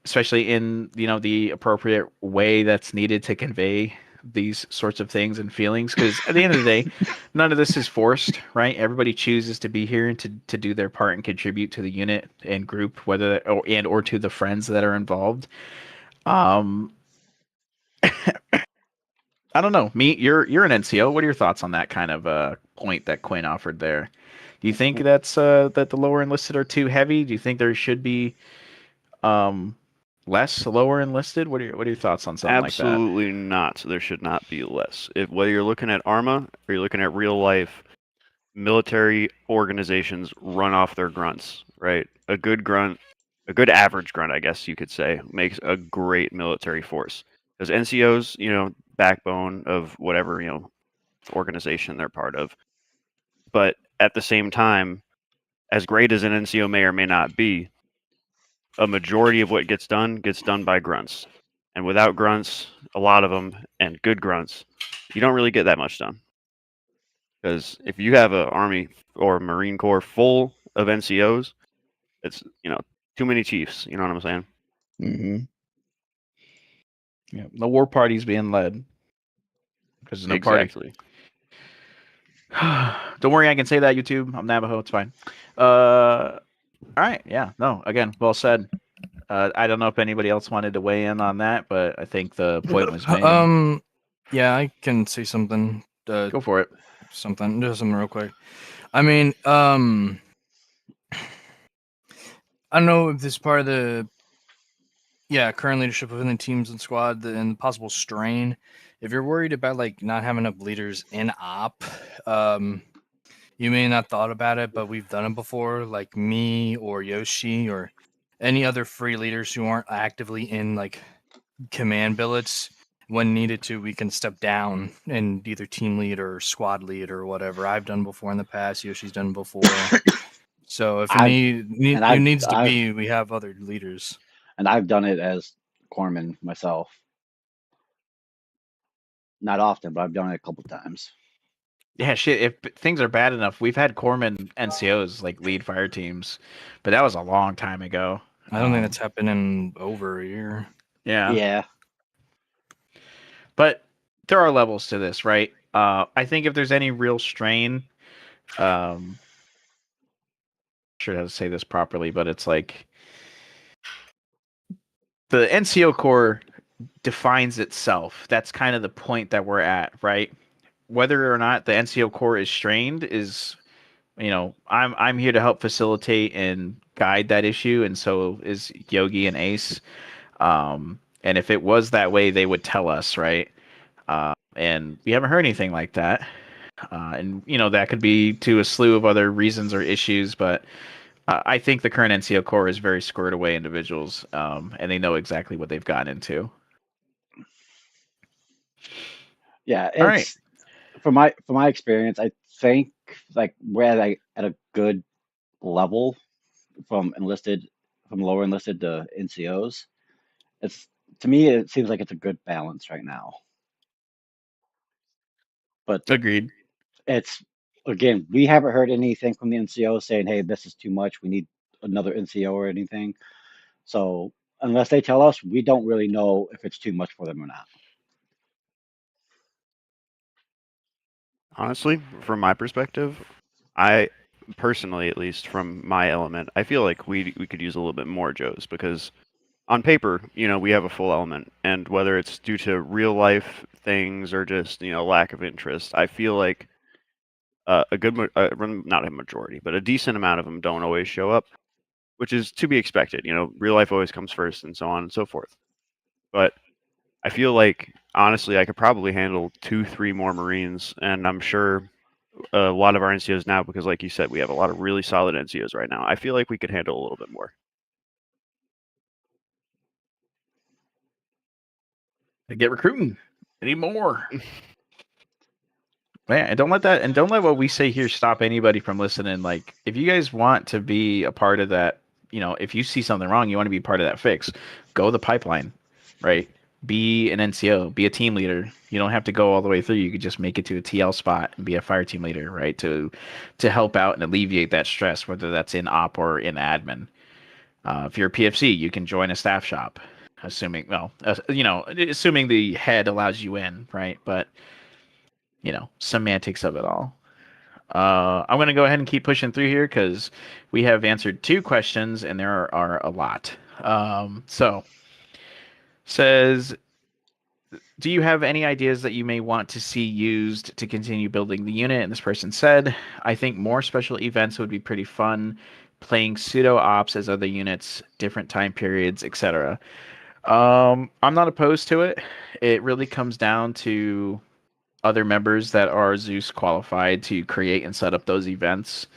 especially in the appropriate way that's needed to convey these sorts of things and feelings. Because at the end of the day, none of this is forced, right? Everybody chooses to be here and to do their part and contribute to the unit and group, whether or to the friends that are involved. I don't know. You're an NCO. What are your thoughts on that kind of point that Quinn offered there? Do you think that's that the lower enlisted are too heavy? Do you think there should be less lower enlisted? What are your thoughts on something like that? Absolutely not. There should not be less. Whether you're looking at ARMA or you're looking at real life, military organizations run off their grunts, right? A good grunt, a good average grunt, I guess you could say, makes a great military force. Because NCOs, backbone of whatever, organization they're part of. But at the same time, as great as an NCO may or may not be, a majority of what gets done by grunts. And without grunts, a lot of them, and good grunts, you don't really get that much done. Because if you have an Army or Marine Corps full of NCOs, it's, too many chiefs. You know what I'm saying? Mm-hmm. Yeah, the war party's being led because there's no Exactly. party. Don't worry, I can say that YouTube. I'm Navajo. It's fine. All right. Yeah. No. Again, well said. I don't know if anybody else wanted to weigh in on that, but I think the point was made. Yeah, I can say something. Go for it. Just something real quick. I mean, I don't know if this is part of the current leadership within the teams and squad and the possible strain. If you're worried about like not having enough leaders in op, you may not thought about it, but we've done it before, like me or Yoshi or any other free leaders who aren't actively in like command billets. When needed to, we can step down and either team lead or squad lead or whatever. I've done before in the past. Yoshi's done before. So if it needs to be, we have other leaders. And I've done it as corpsman myself. Not often, but I've done it a couple times. Yeah, shit. If things are bad enough, we've had corpsmen NCOs like lead fire teams, but that was a long time ago. I don't think that's happened in over a year. Yeah. Yeah. But there are levels to this, right? I think if there's any real strain, I'm sure how to say this properly, but it's like the NCO Corps defines itself. That's kind of the point that we're at, right? Whether or not the NCO Corps is strained is, I'm here to help facilitate and guide that issue, and so is Yogi and Ace. And if it was that way, they would tell us, right? And we haven't heard anything like that. And that could be to a slew of other reasons or issues, but I think the current NCO Corps is very squared away individuals, and they know exactly what they've gotten into. Yeah, All right. From my experience, I think like we're at a good level from lower enlisted to NCOs. To me, it seems like it's a good balance right now. But Agreed. it's again, we haven't heard anything from the NCO saying, "Hey, this is too much. We need another NCO or anything." So unless they tell us, we don't really know if it's too much for them or not. Honestly, from my perspective, I personally, at least from my element, I feel like we could use a little bit more Joes because on paper, we have a full element, and whether it's due to real life things or just lack of interest, I feel like a good, not a majority, but a decent amount of them don't always show up, which is to be expected. Real life always comes first, and so on and so forth. But I feel like honestly, I could probably handle 2-3 more Marines, and I'm sure a lot of our NCOs now, because like you said, we have a lot of really solid NCOs right now. I feel like we could handle a little bit more. They get recruiting. They need more. Man, and don't let what we say here stop anybody from listening. Like, if you guys want to be a part of that, if you see something wrong, you want to be part of that fix, go the pipeline, right? Be an NCO, be a team leader. You don't have to go all the way through. You could just make it to a TL spot and be a fire team leader, right? To help out and alleviate that stress, whether that's in op or in admin. If you're a PFC, you can join a staff shop, assuming the head allows you in, right? But semantics of it all. I'm going to go ahead and keep pushing through here because we have answered 2 questions and there are a lot. So, says, do you have any ideas that you may want to see used to continue building the unit? And this person said, I think more special events would be pretty fun, playing pseudo ops as other units, different time periods, etc. I'm not opposed to it. It really comes down to other members that are Zeus qualified to create and set up those events.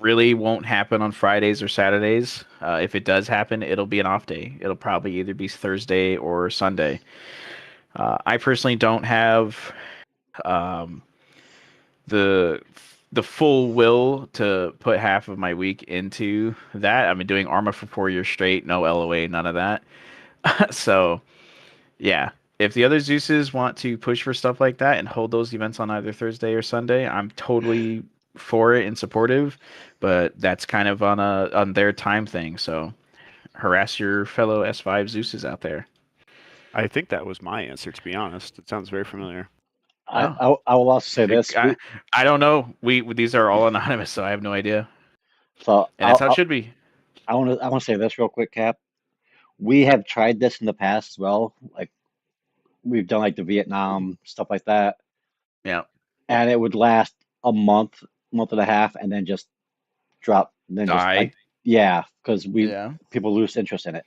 Really won't happen on Fridays or Saturdays. If it does happen, it'll be an off day. It'll probably either be Thursday or Sunday. I personally don't have the full will to put half of my week into that. I've been doing Arma for 4 years straight, no LOA, none of that. So, yeah. If the other Zeuses want to push for stuff like that and hold those events on either Thursday or Sunday, I'm totally for it and supportive, but that's kind of on their time thing. So harass your fellow S5 Zeus's out there. I think that was my answer, to be honest. It sounds very familiar. I will also say this. I don't know. These are all anonymous, so I have no idea. So And that's how it should be. I want to say this real quick, Cap. We have tried this in the past as well. Like we've done like the Vietnam stuff like that, Yeah. and it would last a month, month and a half, and then just drop. Then just Die. like yeah, because Yeah. people lose interest in it.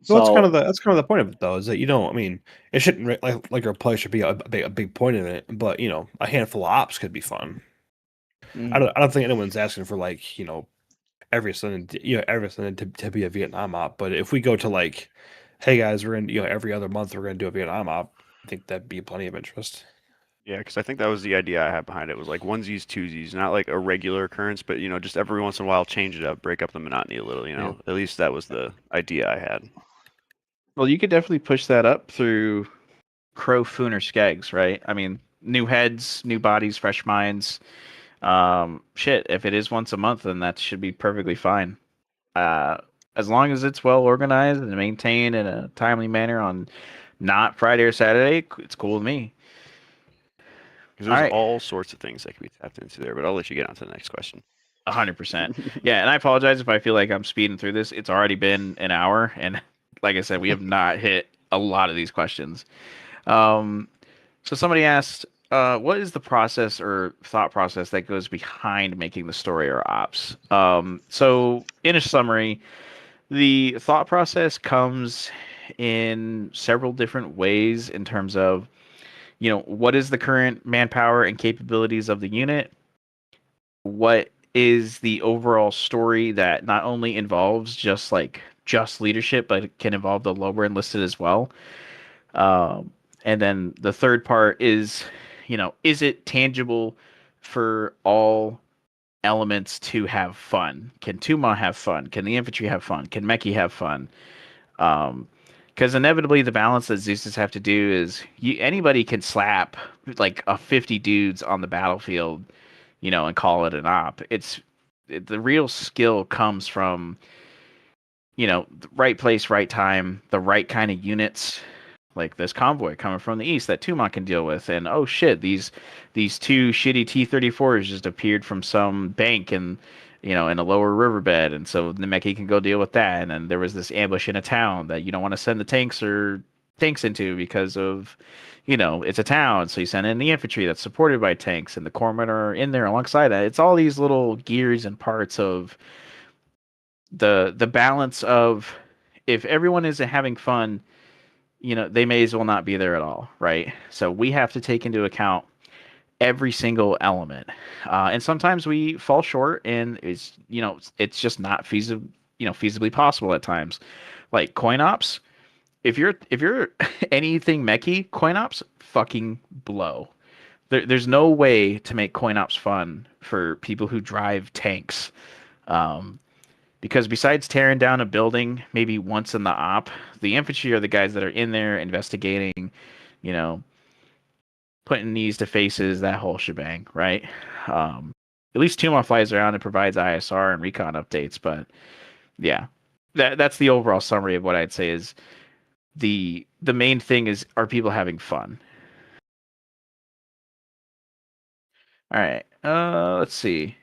So So that's kind of the point of it, though, is that I mean, it shouldn't like our play should be a big point in it, but a handful of ops could be fun. I don't think anyone's asking for every Sunday to be a Vietnam op, but if we go to like, hey guys, we're gonna every other month we're gonna do a Vietnam op, I think that'd be plenty of interest. Yeah, because I think that was the idea I had behind it. Was like onesies, twosies, not like a regular occurrence, but just every once in a while change it up, break up the monotony a little. Yeah. At least that was the idea I had. Well, you could definitely push that up through Crow, Foon, or Skeggs, right? I mean, new heads, new bodies, fresh minds. Shit, if it is once a month, then that should be perfectly fine. As long as it's well organized and maintained in a timely manner on not Friday or Saturday, it's cool with me. Because there's all sorts of things that can be tapped into there, but I'll let you get on to the next question. 100%. Yeah, and I apologize if I feel like I'm speeding through this. It's already been an hour, and like I said, we have not hit a lot of these questions. So somebody asked, what is the process or thought process that goes behind making the story or ops? So in a summary, the thought process comes in several different ways in terms of, what is the current manpower and capabilities of the unit? What is the overall story that not only involves just leadership, but it can involve the lower enlisted as well? And then the third part is, is it tangible for all elements to have fun? Can Tuma have fun? Can the infantry have fun? Can Meki have fun? Because inevitably the balance that Zeus's have to do is anybody can slap like 50 dudes on the battlefield, and call it an op. The real skill comes from, the right place, right time, the right kind of units, like this convoy coming from the east that Tuma can deal with. And oh shit, these two shitty T-34s just appeared from some bank in a lower riverbed, and so the Meki can go deal with that. And then there was this ambush in a town that you don't want to send the tanks into because of, it's a town. So you send in the infantry that's supported by tanks, and the corpsmen are in there alongside that. It's all these little gears and parts of the balance of, if everyone isn't having fun, they may as well not be there at all, right? So we have to take into account every single element, and sometimes we fall short, and it's just not feasibly possible at times. Like coin ops, if you're anything Meki, coin ops fucking blow. There's no way to make coin ops fun for people who drive tanks. Because besides tearing down a building maybe once in the op, the infantry are the guys that are in there investigating, putting knees to faces, that whole shebang, right? At least Tuma flies around and provides ISR and recon updates, but yeah, that's the overall summary of what I'd say is the main thing is, are people having fun? All right, let's see.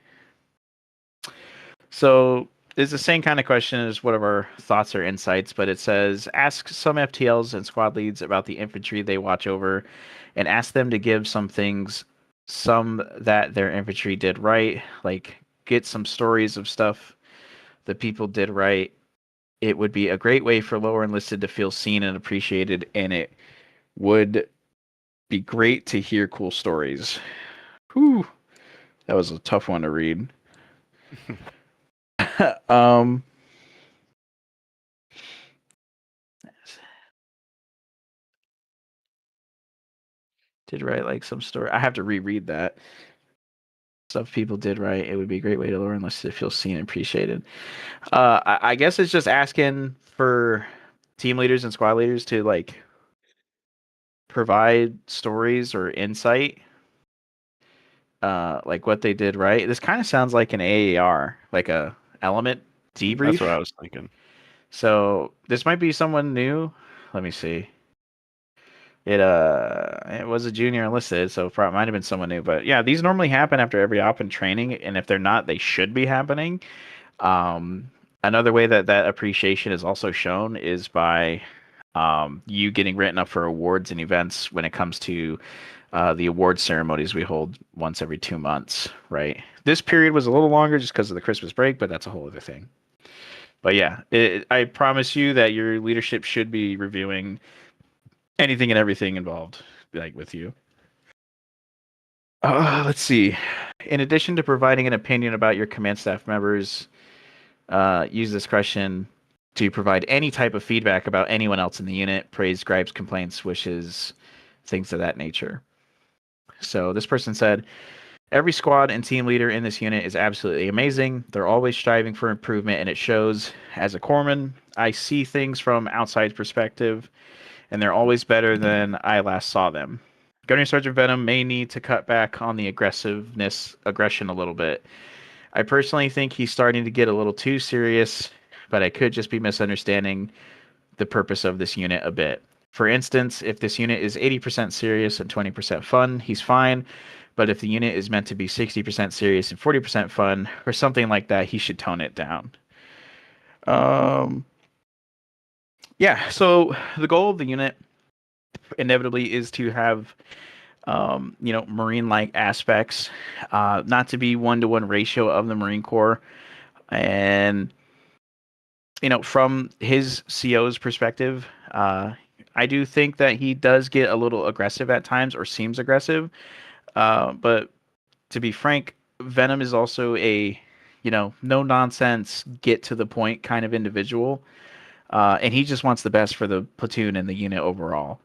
So it's the same kind of question as what of our thoughts or insights, but it says, ask some FTLs and squad leads about the infantry they watch over, and ask them to give some that their infantry did right, like get some stories of stuff the people did right. It would be a great way for lower enlisted to feel seen and appreciated, and it would be great to hear cool stories. Whew, that was a tough one to read. Did right, like some story. I have to reread that. Stuff people did right. It would be a great way to learn, unless they feel seen and appreciated. I guess it's just asking for team leaders and squad leaders to provide stories or insight like what they did right. This kind of sounds like an AAR, like a element debrief. That's what I was thinking. So this might be someone new. Let me see. It was a junior enlisted, so it might have been someone new. But yeah, these normally happen after every op and training, and if they're not, they should be happening. Another way that appreciation is also shown is by you getting written up for awards and events when it comes to the award ceremonies we hold once every 2 months, right? This period was a little longer just because of the Christmas break, but that's a whole other thing. But yeah, I promise you that your leadership should be reviewing anything and everything involved, like with you. Let's see. In addition to providing an opinion about your command staff members, use discretion to provide any type of feedback about anyone else in the unit, praise, gripes, complaints, wishes, things of that nature. So this person said, every squad and team leader in this unit is absolutely amazing. They're always striving for improvement, and it shows. As a corpsman, I see things from outside perspective, and they're always better than I last saw them. Gunnery Sergeant Venom may need to cut back on the aggression a little bit. I personally think he's starting to get a little too serious, but I could just be misunderstanding the purpose of this unit a bit. For instance, if this unit is 80% serious and 20% fun, he's fine. But if the unit is meant to be 60% serious and 40% fun, or something like that, he should tone it down. Yeah, so the goal of the unit inevitably is to have Marine-like aspects, not to be 1-to-1 ratio of the Marine Corps. And, from his CO's perspective, I do think that he does get a little aggressive at times, or seems aggressive. But to be frank, Venom is also a, no nonsense, get to the point kind of individual. And he just wants the best for the platoon and the unit overall.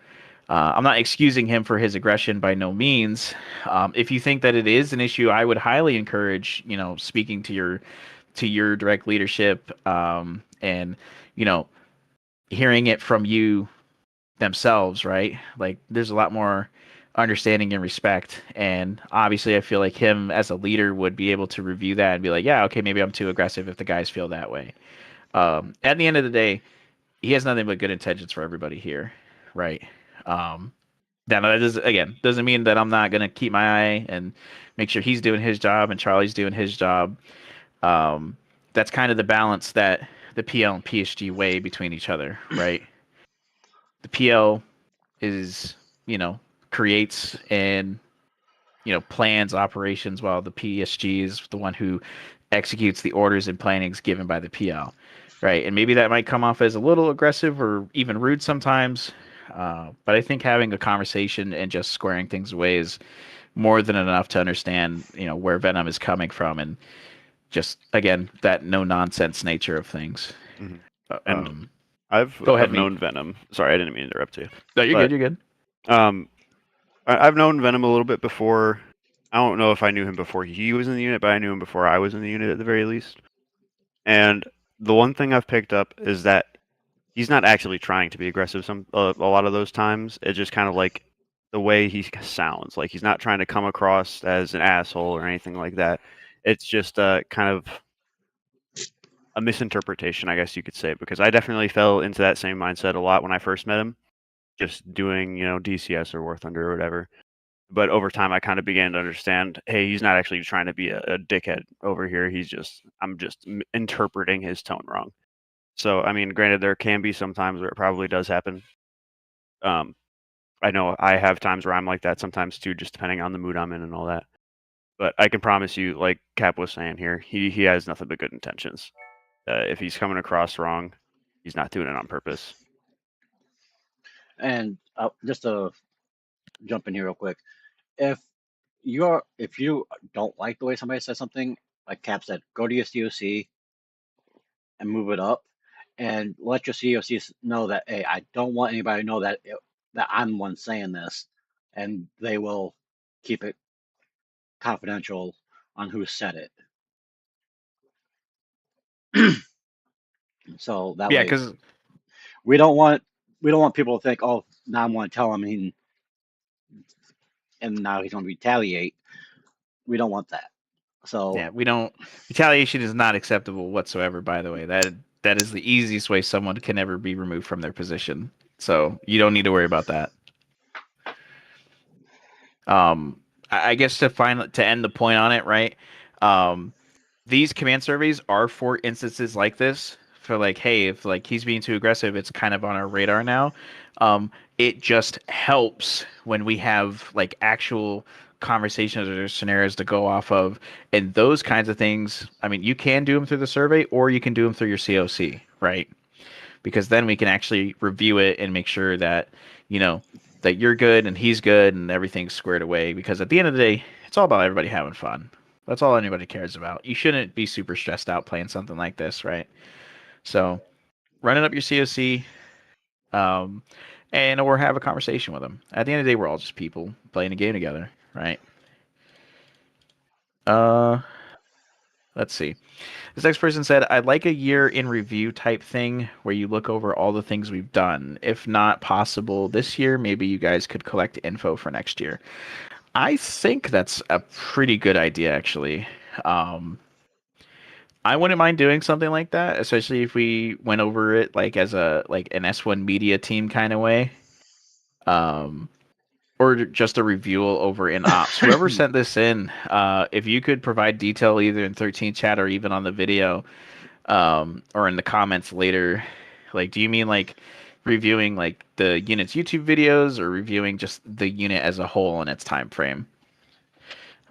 I'm not excusing him for his aggression by no means. If you think that it is an issue, I would highly encourage, speaking to your direct leadership, and, hearing it from you themselves, right? Like, there's a lot more understanding and respect. And obviously, I feel like him as a leader would be able to review that and be like, yeah, okay, maybe I'm too aggressive if the guys feel that way. At the end of the day, he has nothing but good intentions for everybody here, right? That doesn't mean that I'm not gonna keep my eye and make sure he's doing his job and Charlie's doing his job. That's kind of the balance that the PL and PSG weigh between each other, right? The PL is, creates and plans operations, while the PSG is the one who executes the orders and plannings given by the PL, right? And maybe that might come off as a little aggressive or even rude sometimes. But I think having a conversation and just squaring things away is more than enough to understand, where Venom is coming from, and just, again, that no nonsense nature of things. Mm-hmm. And I've known Venom. Sorry, I didn't mean to interrupt you. No, you're good. You're good. I've known Venom a little bit before. I don't know if I knew him before he was in the unit, but I knew him before I was in the unit at the very least. And the one thing I've picked up is that he's not actually trying to be aggressive a lot of those times. It's just kind of like the way he sounds. Like, he's not trying to come across as an asshole or anything like that. It's just kind of a misinterpretation, I guess you could say, because I definitely fell into that same mindset a lot when I first met him, just doing, DCS or War Thunder or whatever. But over time, I kind of began to understand, hey, he's not actually trying to be a dickhead over here. I'm just interpreting his tone wrong. So, I mean, granted, there can be some times where it probably does happen. I know I have times where I'm like that sometimes too, just depending on the mood I'm in and all that. But I can promise you, like Cap was saying here, he has nothing but good intentions. If he's coming across wrong, he's not doing it on purpose. And just to jump in here real quick, if you don't like the way somebody says something, like Cap said, go to your COC and move it up, and let your COCs know that, hey, I don't want anybody to know that I'm the one saying this, and they will keep it confidential on who said it. So that way, because we don't want people to think, oh, now I'm going to tell him, and now he's going to retaliate. we don't want that. So Yeah, we don't. Retaliation is not acceptable whatsoever. By the way, that is the easiest way someone can ever be removed from their position. So you don't need to worry about that. I guess to end the point on it, right? These command surveys are for instances like this. For like, hey, if like he's being too aggressive, it's kind of on our radar now. It just helps when we have like actual conversations or scenarios to go off of, and those kinds of things. I mean, you can do them through the survey, or you can do them through your COC, right? Because then we can actually review it and make sure that you know that you're good and he's good and everything's squared away. Because at the end of the day, it's all about everybody having fun. That's all anybody cares about. You shouldn't be super stressed out playing something like this, right? So running up your COC, um, and or have a conversation with them. At the end of the day, we're all just people playing a game together, right? Uh, let's see. This next person said, I'd like a year in review type thing where you look over all the things we've done. If not possible this year, maybe you guys could collect info for next year. I think that's a pretty good idea, actually. I wouldn't mind doing something like that, especially if we went over it like as a like an S1 media team kind of way. Um, or just a review over in ops. Whoever sent this in, if you could provide detail either in 13 chat or even on the video, or in the comments later. Like, do you mean like reviewing like the unit's YouTube videos or reviewing just the unit as a whole in its time frame?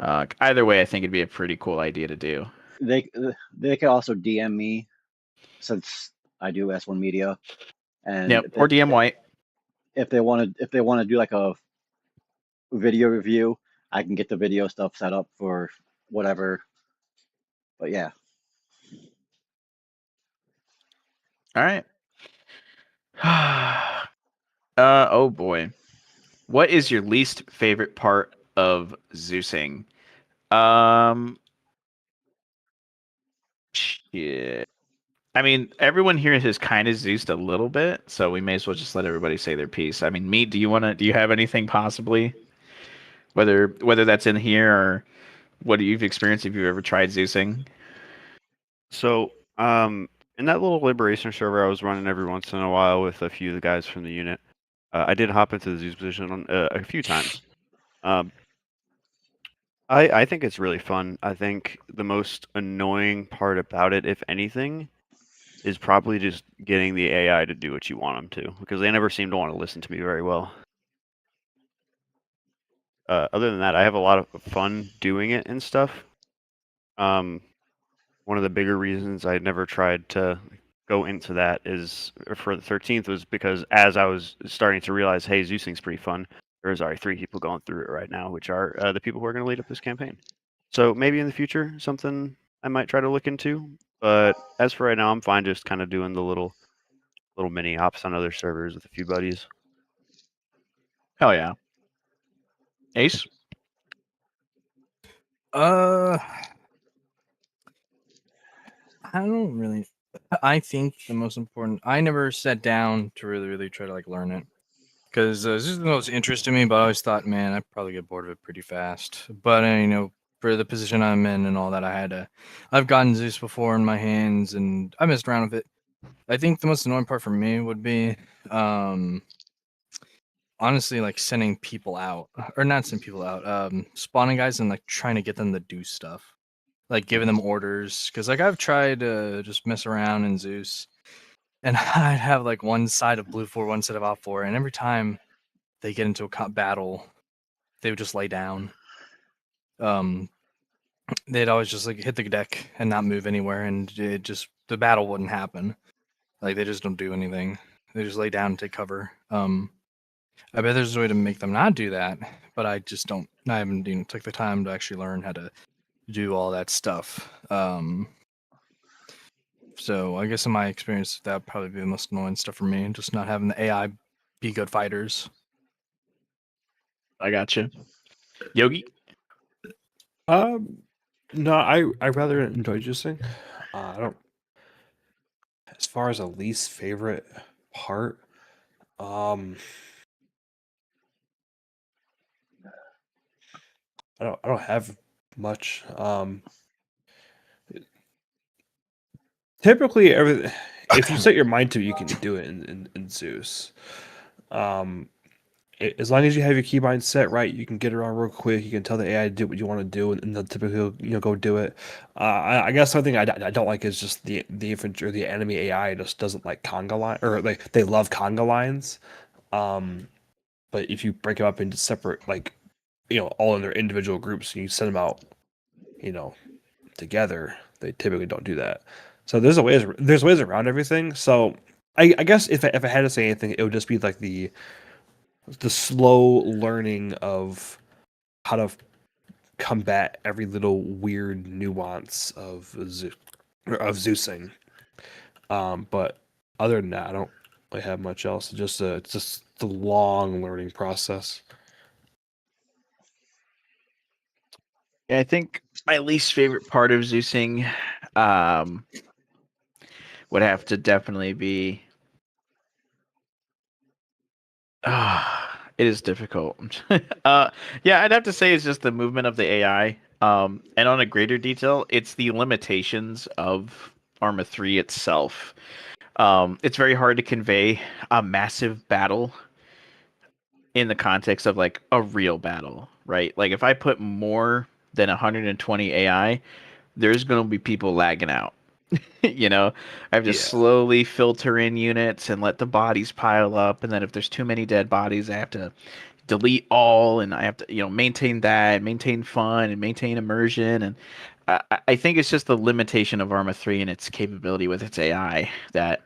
Either way, I think it'd be a pretty cool idea to do. they could also DM me, since I do S1 Media, and Yep, or DM White. if they want to do like a video review, I can get the video stuff set up for whatever. But yeah, All right. Oh boy. What is your least favorite part of Zeusing? Shit. I mean, everyone here has kind of Zeused a little bit, so we may as well just let everybody say their piece. I mean, Meat, do you have anything possibly? Whether that's in here or what you've experienced if you've ever tried Zeusing? So, in that little Liberation server I was running every once in a while with a few of the guys from the unit, I did hop into the Zeus position a few times. I think it's really fun. I think the most annoying part about it, if anything, is probably just getting the AI to do what you want them to, because they never seem to want to listen to me very well. Other than that, I have a lot of fun doing it and stuff. One of the bigger reasons I never tried to go into that is for the 13th was because as I was starting to realize, hey, Zeusing's pretty fun. There's already 3 people going through it right now, which are the people who are going to lead up this campaign. So maybe in the future, something I might try to look into. But as for right now, I'm fine just kind of doing the little mini ops on other servers with a few buddies. Hell yeah. Ace? I don't really. I think the most important. I never sat down to really try to like learn it, because this is the most interest to me. But I always thought, man, I'd probably get bored of it pretty fast. But for the position I'm in and all that, I've gotten Zeus before in my hands, and I messed around with it. I think the most annoying part for me would be, honestly, like sending people out, or not sending people out, spawning guys and like trying to get them to do stuff. Like giving them orders, because like I've tried to just mess around in Zeus, and I'd have like one side of blue 4, one side of op 4, and every time they get into a battle, they would just lay down. They'd always just like hit the deck and not move anywhere, and the battle wouldn't happen. Like they just don't do anything. They just lay down and take cover. I bet there's a way to make them not do that, but I just don't. I haven't took the time to actually learn how to do all that stuff. So I guess in my experience, that would probably be the most annoying stuff for me, just not having the AI be good fighters. I got you. Yogi? No, I rather enjoy juicing. I don't. As far as a least favorite part, I don't have much. Typically, if you set your mind to it, you can do it in Zeus. As long as you have your keybind set right, you can get around real quick. You can tell the AI to do what you want to do, and they'll typically go do it. I guess something I don't like is just the infantry or the enemy AI just doesn't like conga line, or like they love conga lines. But if you break them up into separate, like all in their individual groups, and you send them out, together, they typically don't do that. So there's ways around everything. So I guess if I had to say anything, it would just be like the slow learning of how to combat every little weird nuance of Zeusing. But other than that, I don't really have much else. It's just the long learning process. Yeah, I think my least favorite part of Zeusing would have to definitely be. It is difficult. Yeah, I'd have to say it's just the movement of the AI. And on a greater detail, it's the limitations of Arma 3 itself. It's very hard to convey a massive battle in the context of like a real battle, right? Like if I put more than 120 AI, there's going to be people lagging out. I have to slowly filter in units and let the bodies pile up, and then if there's too many dead bodies, I have to delete all, and I have to maintain that, maintain fun, and maintain immersion. And I think it's just the limitation of Arma 3 and its capability with its AI that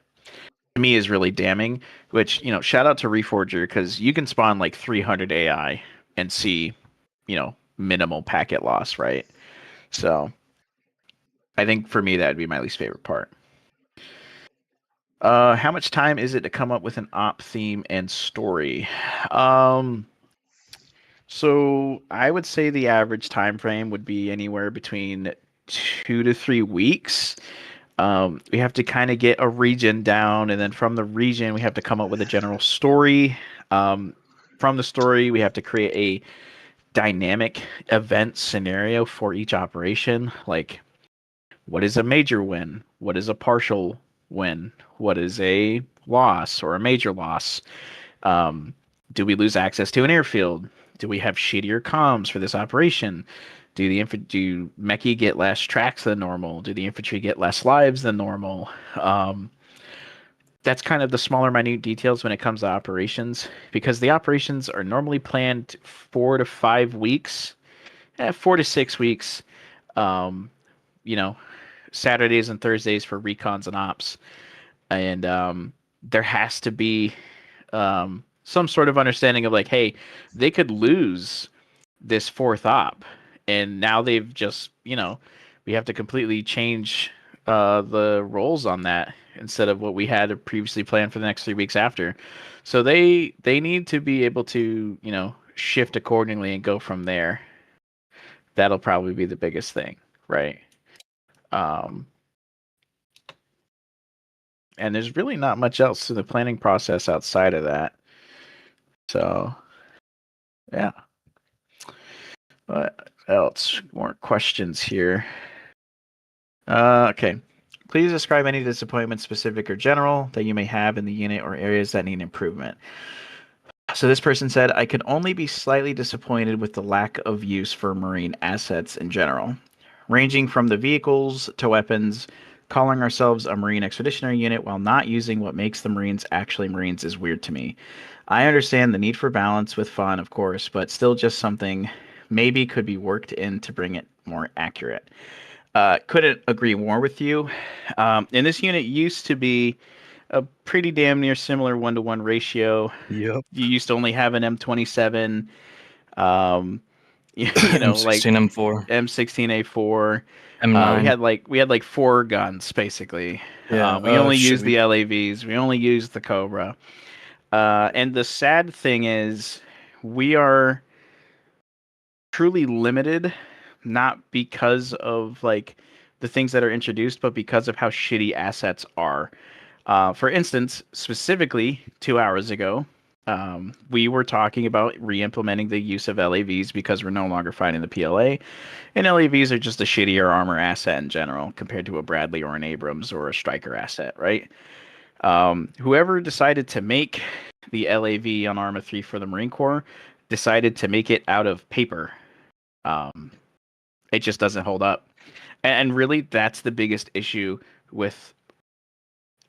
to me is really damning. Which shout out to Reforger, because you can spawn like 300 AI and see minimal packet loss, right? So I think for me, that'd be my least favorite part. How much time is it to come up with an op theme and story? So I would say the average time frame would be anywhere between 2 to 3 weeks. We have to kind of get a region down, and then from the region, we have to come up with a general story. From the story, we have to create a dynamic event scenario for each operation. Like, what is a major win? What is a partial win? What is a loss or a major loss? Do we lose access to an airfield? Do we have shittier comms for this operation? Do Mechie get less tracks than normal? Do the infantry get less lives than normal? That's kind of the smaller, minute details when it comes to operations, because the operations are normally planned 4 to 5 weeks, 4 to 6 weeks. Saturdays and Thursdays for recons and ops, and there has to be some sort of understanding of like, hey, they could lose this fourth op, and now they've just we have to completely change the roles on that instead of what we had previously planned for the next 3 weeks after. So they need to be able to shift accordingly and go from there. That'll probably be the biggest thing, right? And there's really not much else to the planning process outside of that. So, yeah. What else? More questions here. Okay. Please describe any disappointment, specific or general, that you may have in the unit or areas that need improvement. So this person said, I could only be slightly disappointed with the lack of use for Marine assets in general, ranging from the vehicles to weapons. Calling ourselves a Marine Expeditionary Unit while not using what makes the Marines actually Marines is weird to me. I understand the need for balance with fun, of course, but still just something maybe could be worked in to bring it more accurate. Couldn't agree more with you. And this unit used to be a pretty damn near similar 1-to-1 ratio. Yep. You used to only have an M27, M16, like M4, M16A4. M9. We had like 4 guns basically. Yeah, we only used the LAVs. We only used the Cobra. And the sad thing is, we are truly limited, not because of like the things that are introduced, but because of how shitty assets are. For instance, specifically 2 hours ago, We were talking about re-implementing the use of LAVs because we're no longer fighting the PLA, and LAVs are just a shittier armor asset in general compared to a Bradley or an Abrams or a Striker asset, right? Whoever decided to make the LAV on Arma 3 for the Marine Corps decided to make it out of paper. It just doesn't hold up. And really, that's the biggest issue with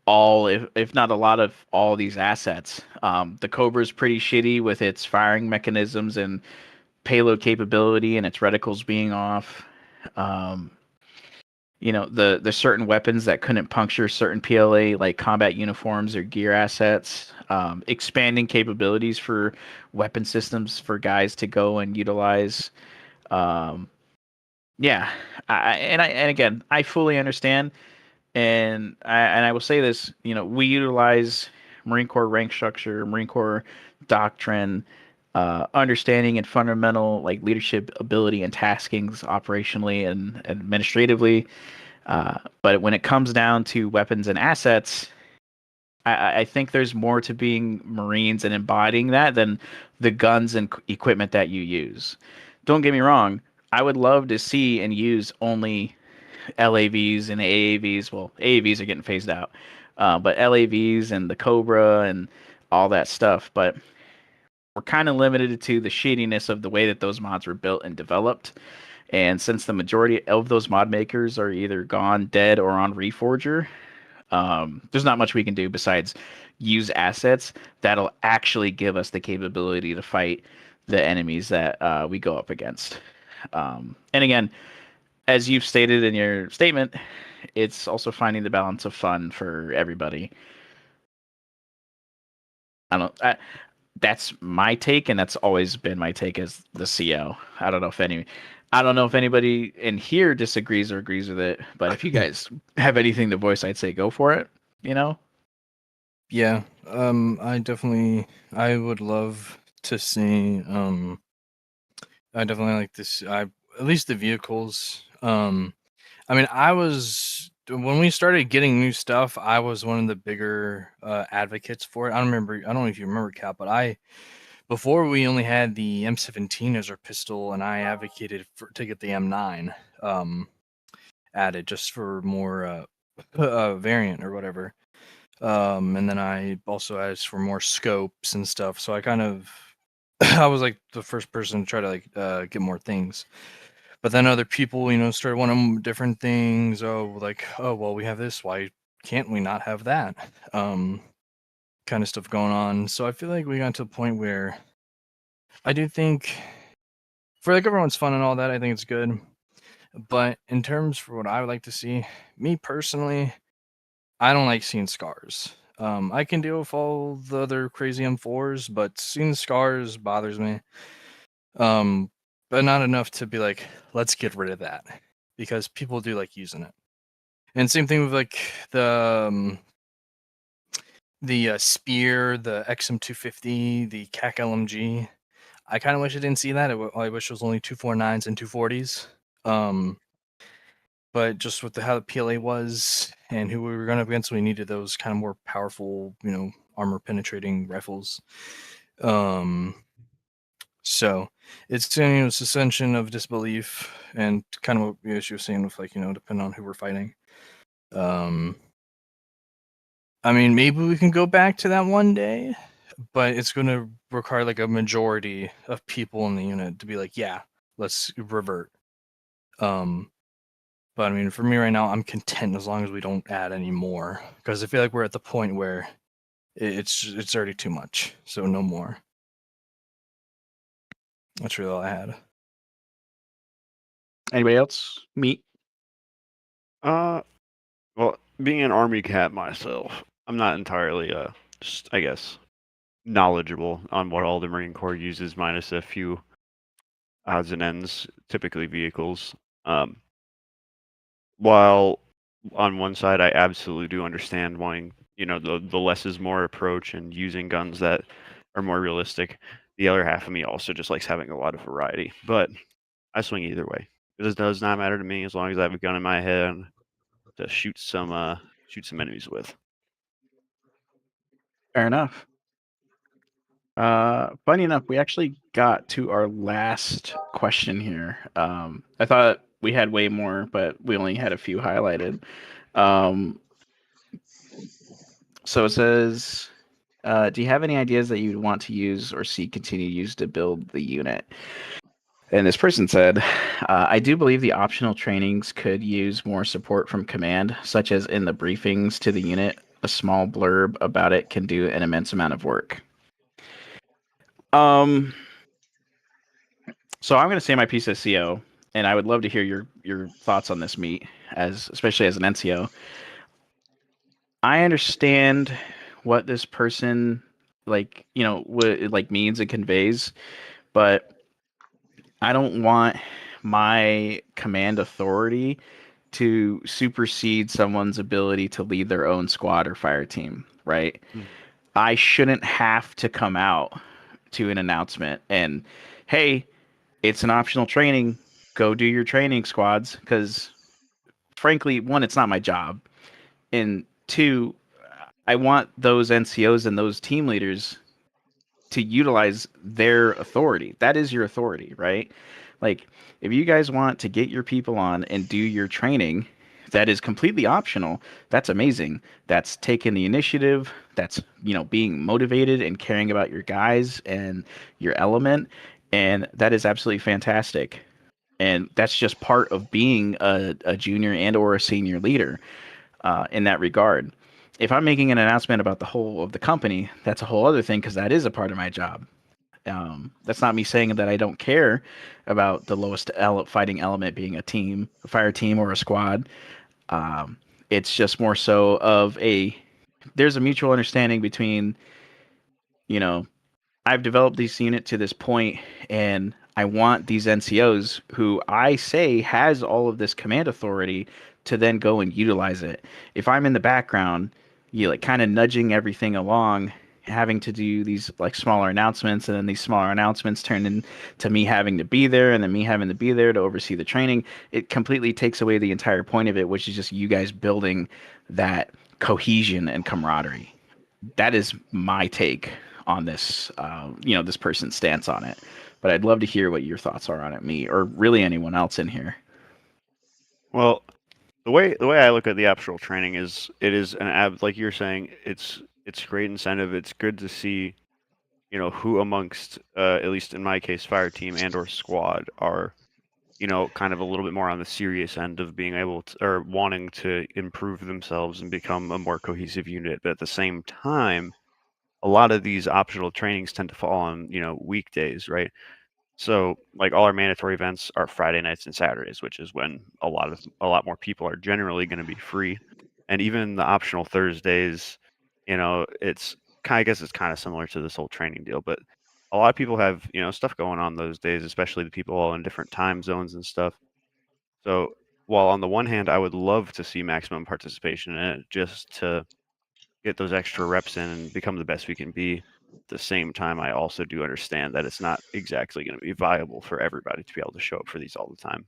all, if not a lot of all these assets. The Cobra is pretty shitty with its firing mechanisms and payload capability and its reticles being off. The certain weapons that couldn't puncture certain PLA like combat uniforms or gear assets, expanding capabilities for weapon systems for guys to go and utilize. Um, yeah, and again, I fully understand, and I will say this. We utilize Marine Corps rank structure, Marine Corps doctrine, understanding and fundamental like leadership ability and taskings operationally and administratively. But when it comes down to weapons and assets, I think there's more to being Marines and embodying that than the guns and equipment that you use. Don't get me wrong. I would love to see and use only LAVs and AAVs. Well, AAVs are getting phased out, but LAVs and the Cobra and all that stuff. But we're kind of limited to the shittiness of the way that those mods were built and developed. And since the majority of those mod makers are either gone, dead, or on Reforger, there's not much we can do besides use assets that'll actually give us the capability to fight the enemies that we go up against. And again, as you've stated in your statement, it's also finding the balance of fun for everybody. That's my take, and that's always been my take as the CO. I don't know if anybody in here disagrees or agrees with it, but if you guys have anything to voice, I'd say go for it. Yeah, I would love to see, I definitely like this, at least the vehicles. When we started getting new stuff, I was one of the bigger advocates for it. I don't know if you remember, Cap, but before we only had the M17 as our pistol, and I advocated to get the M9 added just for more variant or whatever. And then I also asked for more scopes and stuff. So I was like the first person to try to get more things. But then other people, started wanting different things. Oh, well, we have this. Why can't we not have that? Kind of stuff going on. So I feel like we got to a point where I do think for like everyone's fun and all that, I think it's good. But in terms for what I would like to see, me personally, I don't like seeing scars. I can deal with all the other crazy M4s, but seeing scars bothers me. But not enough to be like, let's get rid of that, because people do like using it. And same thing with like the Spear, the XM250, the CAC LMG. I kind of wish I didn't see that. I wish it was only 249s and 240s. But just with how the PLA was and who we were going up against, we needed those kind of more powerful, armor penetrating rifles. So it's suspension of disbelief, and kind of what she was saying with depending on who we're fighting. Maybe we can go back to that one day, but it's going to require like a majority of people in the unit to be like, yeah, let's revert. But for me right now, I'm content as long as we don't add any more, because I feel like we're at the point where it's already too much. So no more. That's really all I had. Anybody else? Meat? Well, being an Army cat myself, I'm not entirely, just, I guess, knowledgeable on what all the Marine Corps uses, minus a few odds and ends, typically vehicles. While on one side, I absolutely do understand wanting, the less is more approach and using guns that are more realistic. The other half of me also just likes having a lot of variety. But I swing either way. It does not matter to me as long as I have a gun in my head to shoot some enemies with. Fair enough. Funny enough, we actually got to our last question here. I thought we had way more, but we only had a few highlighted. Um, so it says, do you have any ideas that you'd want to use or see continue to use to build the unit? And this person said, I do believe the optional trainings could use more support from command, such as in the briefings to the unit. A small blurb about it can do an immense amount of work. So I'm going to say my piece as CO, and I would love to hear your thoughts on this meet, especially as an NCO. I understand what this person means and conveys, but I don't want my command authority to supersede someone's ability to lead their own squad or fire team, right? I shouldn't have to come out to an announcement and, hey, it's an optional training. Go do your training, squads, because frankly, one, it's not my job, and two, I want those NCOs and those team leaders to utilize their authority. That is your authority, right? Like, if you guys want to get your people on and do your training, that is completely optional. That's amazing. That's taking the initiative. That's, being motivated and caring about your guys and your element. And that is absolutely fantastic. And that's just part of being a junior and or a senior leader in that regard. If I'm making an announcement about the whole of the company, that's a whole other thing because that is a part of my job. That's not me saying that I don't care about the lowest fighting element being a team, a fire team, or a squad. It's just more so of there's a mutual understanding between, I've developed this unit to this point, and I want these NCOs who I say has all of this command authority to then go and utilize it. If I'm in the background, kind of nudging everything along, having to do these like smaller announcements, and then these smaller announcements turn into me having to be there, and then me having to be there to oversee the training, it completely takes away the entire point of it, which is just you guys building that cohesion and camaraderie. That is my take on this, this person's stance on it. But I'd love to hear what your thoughts are on it, me or really anyone else in here. Well, the way I look at the optional training is it is like you're saying, it's great incentive. It's good to see, who amongst at least in my case, fire team and or squad are, kind of a little bit more on the serious end of being able to or wanting to improve themselves and become a more cohesive unit. But at the same time, a lot of these optional trainings tend to fall on, weekdays, right? So like all our mandatory events are Friday nights and Saturdays, which is when a lot more people are generally going to be free. And even the optional Thursdays, it's I guess it's kind of similar to this whole training deal, but a lot of people have, stuff going on those days, especially the people all in different time zones and stuff. So while on the one hand, I would love to see maximum participation in it just to get those extra reps in and become the best we can be. At the same time, I also do understand that it's not exactly going to be viable for everybody to be able to show up for these all the time.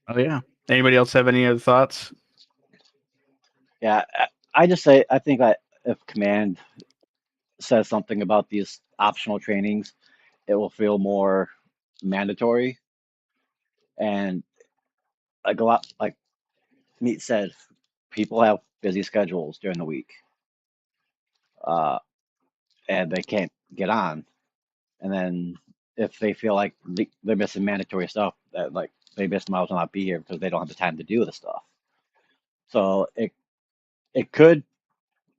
Oh yeah. Anybody else have any other thoughts? Yeah, I just say I think that if command says something about these optional trainings, it will feel more mandatory. And like a lot, like Meat said, people have busy schedules during the week, uh, and they can't get on. And then if they feel like they're missing mandatory stuff, that like they might as well not be here because they don't have the time to do the stuff. So it could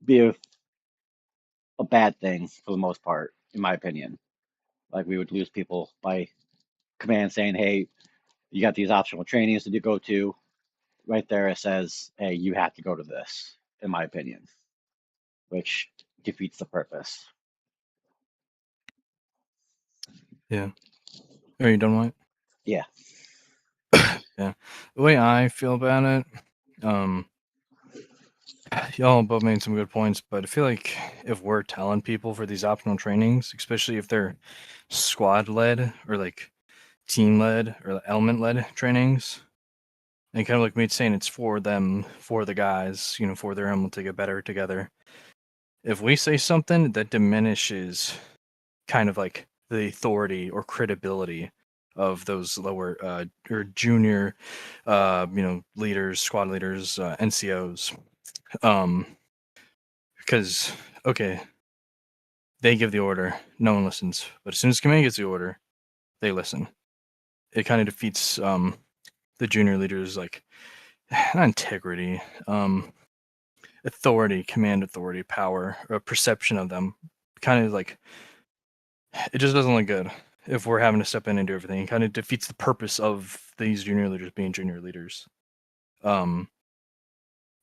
be a bad thing for the most part, in my opinion. Like we would lose people by command saying, "Hey, you got these optional trainings to go to." Right there, it says, "Hey, you have to go to this." In my opinion, which defeats the purpose. Yeah. Are you done, White? Yeah. Yeah. The way I feel about it, y'all both made some good points, but I feel like if we're telling people for these optional trainings, especially if they're squad led or like team led or element led trainings, And kind of like me saying, it's for them, for the guys, for their emblem to get better together. If we say something that diminishes kind of like the authority or credibility of those lower or junior leaders, squad leaders, NCOs, because okay, they give the order, no one listens, but as soon as command gets the order, they listen. It kind of defeats the junior leaders, like not integrity, authority, command authority, power, or perception of them. Kind of like it just doesn't look good if we're having to step in and do everything. It kind of defeats the purpose of these junior leaders being junior leaders. So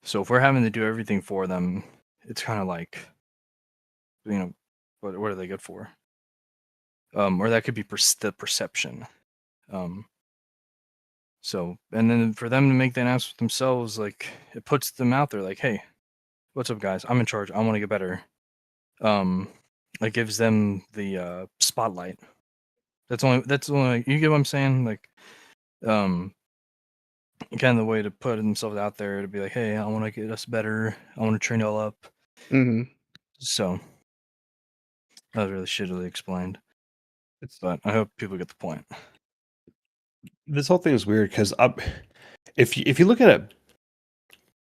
if we're having to do everything for them, it's kind of like, what are they good for? Or that could be the perception. So, and then for them to make the announcement themselves, like it puts them out there, like, hey, what's up, guys? I'm in charge. I want to get better. It gives them the spotlight. That's only you get what I'm saying. Like, kind of the way to put themselves out there to be like, hey, I want to get us better. I want to train y'all up. Mm-hmm. So that was really shittily explained, but I hope people get the point. This whole thing is weird because if you look at it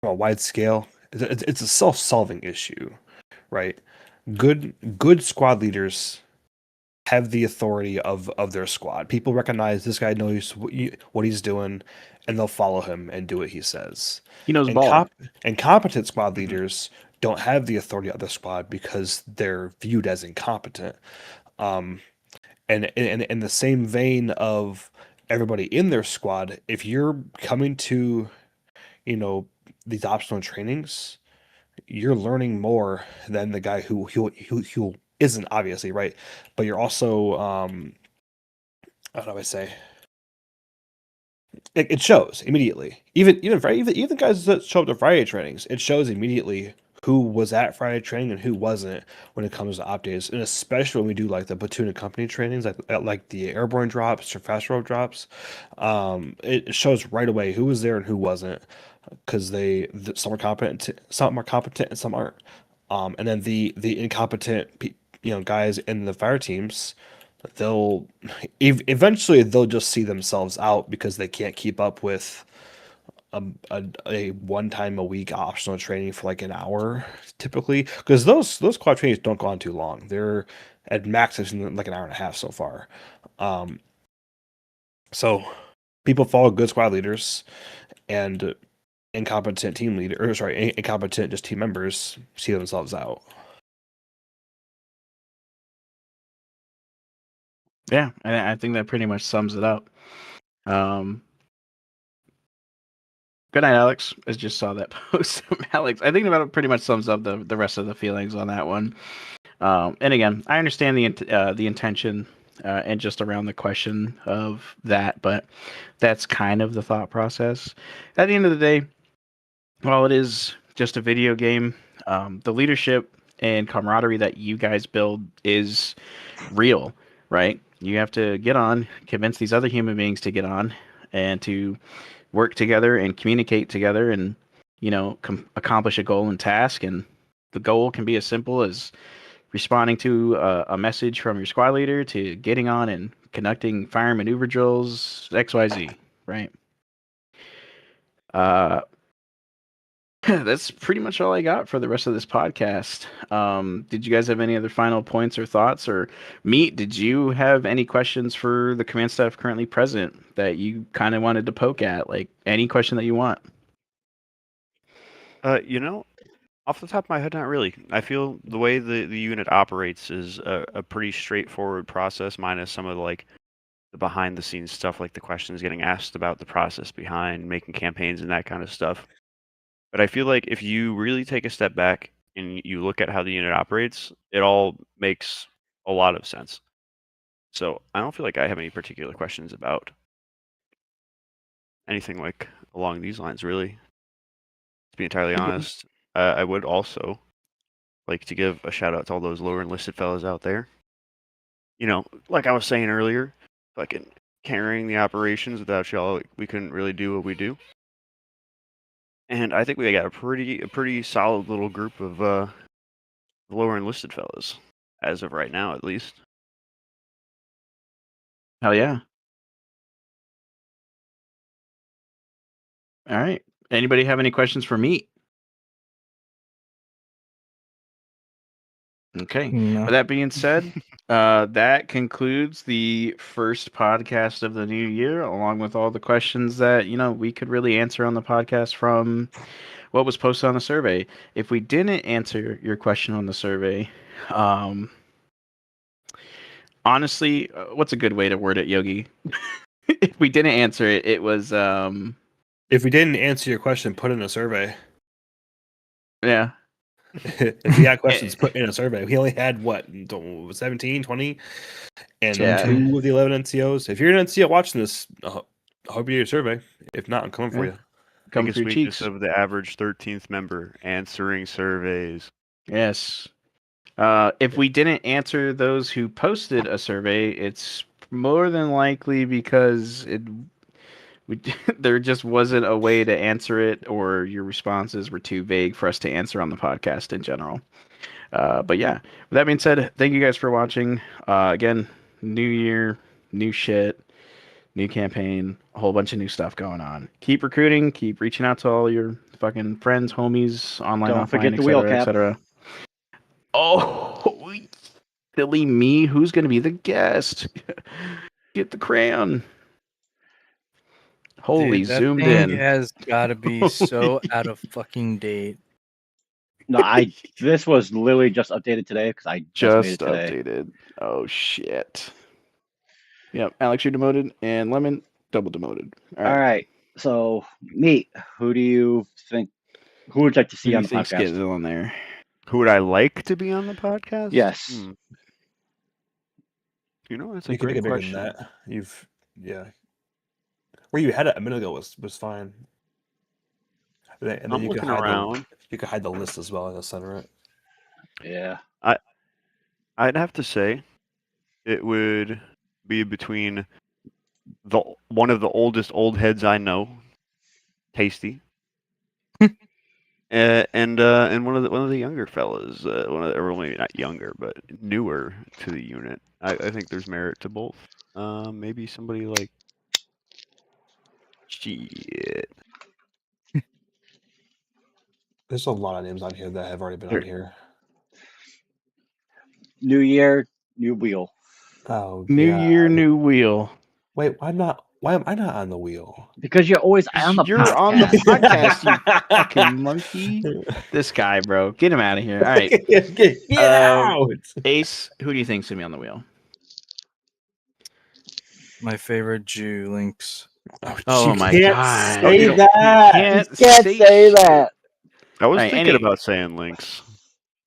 on a wide scale, it's a self-solving issue, right? Good squad leaders have the authority of their squad. People recognize this guy knows what he's doing, and they'll follow him and do what he says. He knows And ball. and competent squad leaders don't have the authority of the squad because they're viewed as incompetent. And in the same vein of everybody in their squad, if you're coming to, these optional trainings, you're learning more than the guy who isn't, obviously, right? But you're also how do I say? It shows immediately. Even guys that show up to Friday trainings, it shows immediately who was at Friday training and who wasn't when it comes to op days, and especially when we do like the platoon and company trainings, like the airborne drops or fast rope drops. It shows right away who was there and who wasn't, because some are competent, and some aren't. And then the incompetent guys in the fire teams, they'll eventually just see themselves out because they can't keep up with a one time a week optional training for like an hour typically, because those quad trainings don't go on too long. They're at max like an hour and a half so far. So people follow good squad leaders, and incompetent incompetent just team members see themselves out. Yeah, I think that pretty much sums it up. Good night, Alex. I just saw that post from Alex. I think that pretty much sums up the rest of the feelings on that one. And again, I understand the intention and just around the question of that, but that's kind of the thought process. At the end of the day, while it is just a video game, the leadership and camaraderie that you guys build is real, right? You have to get on, convince these other human beings to get on, and to work together and communicate together, and accomplish a goal and task. And the goal can be as simple as responding to a message from your squad leader, to getting on and conducting fire and maneuver drills, XYZ, right? That's pretty much all I got for the rest of this podcast. Did you guys have any other final points or thoughts? Or Meat, did you have any questions for the command staff currently present that you kind of wanted to poke at? Like any question that you want? Off the top of my head, not really. I feel the way the unit operates is a pretty straightforward process, minus some of the behind the scenes stuff, like the questions getting asked about the process behind making campaigns and that kind of stuff. But I feel like if you really take a step back and you look at how the unit operates, it all makes a lot of sense. So I don't feel like I have any particular questions about anything like along these lines, really. To be entirely honest, I would also like to give a shout out to all those lower enlisted fellas out there. Like I was saying earlier, fucking carrying the operations. Without y'all, we couldn't really do what we do. And I think we got a pretty solid little group of lower enlisted fellas, as of right now, at least. Hell yeah. All right. Anybody have any questions for me? Okay. No. With that being said, that concludes the first podcast of the new year, along with all the questions that we could really answer on the podcast from what was posted on the survey. If we didn't answer your question on the survey, honestly, what's a good way to word it, Yogi? If we didn't answer it, it was If we didn't answer your question, put in a survey. yeah. If you had questions, put in a survey. We only had, what, 17, 20? And Yeah. 2 of the 11 NCOs. If you're an NCO watching this, I hope you do your survey. If not, I'm coming for you. Come Biggest through weakness cheeks. of the average 13th member, answering surveys. Yes. If we didn't answer those who posted a survey, it's more than likely because there just wasn't a way to answer it, or your responses were too vague for us to answer on the podcast in general. But yeah, with that being said, thank you guys for watching. Again, new year, new shit, new campaign, a whole bunch of new stuff going on. Keep recruiting, keep reaching out to all your fucking friends, homies, online, Don't offline, forget the wheel cap. etc. Oh, silly me! Who's gonna be the guest? Get the crayon. Holy, Dude, that zoomed thing in. has got to be so out of fucking date. No, this was literally just updated today because I just made it today. Updated. Oh shit. Yep, Alex, you're demoted, and Lemon double demoted. All right. So, Meat, who do you think? Who would you like to Who see do on you the think's podcast? getting on there? Who would I like to be on the podcast? Yes. You know, that's You a can make great it bigger question. than that. Yeah. Where you had it a minute ago was fine. And then I'm you could looking hide around. You could hide the list as well in the center of it. Yeah. I'd have to say it would be between one of the oldest old heads I know, Tasty, and one of the younger fellas, or maybe not younger, but newer to the unit. I think there's merit to both. Maybe somebody like shit. There's a lot of names on here that have already been on here. New year, new wheel. Oh, New God. year, new wheel. Wait, why am I not on the wheel? Because you're always on the You're podcast. on the podcast, you fucking monkey. This guy, bro. Get him out of here. All right. Get out! Ace, who do you think's gonna be on the wheel? My favorite Jew, Lynx. Oh you my can't God. say You that. can't You can't say say shit. that. I was Right, thinking about saying Lynx.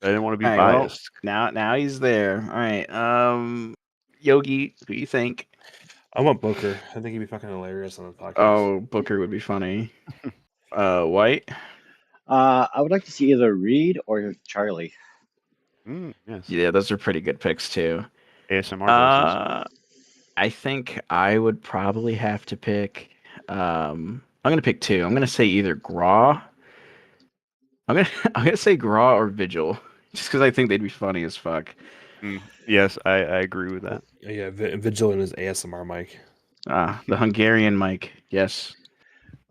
I didn't want to be All right, well, biased. now he's there. All right. Yogi, who do you think? I want Booker. I think he'd be fucking hilarious on the podcast. Oh, Booker would be funny. White. I would like to see either Reed or Charlie. Yes. Yeah, those are pretty good picks too. ASMR voices. I think I would probably have to pick. I'm gonna pick two. I'm gonna say either Graw. I'm gonna say Graw or Vigil, just because I think they'd be funny as fuck. Yes, I agree with that. Yeah, Vigilant is ASMR mic. The Hungarian mic. Yes.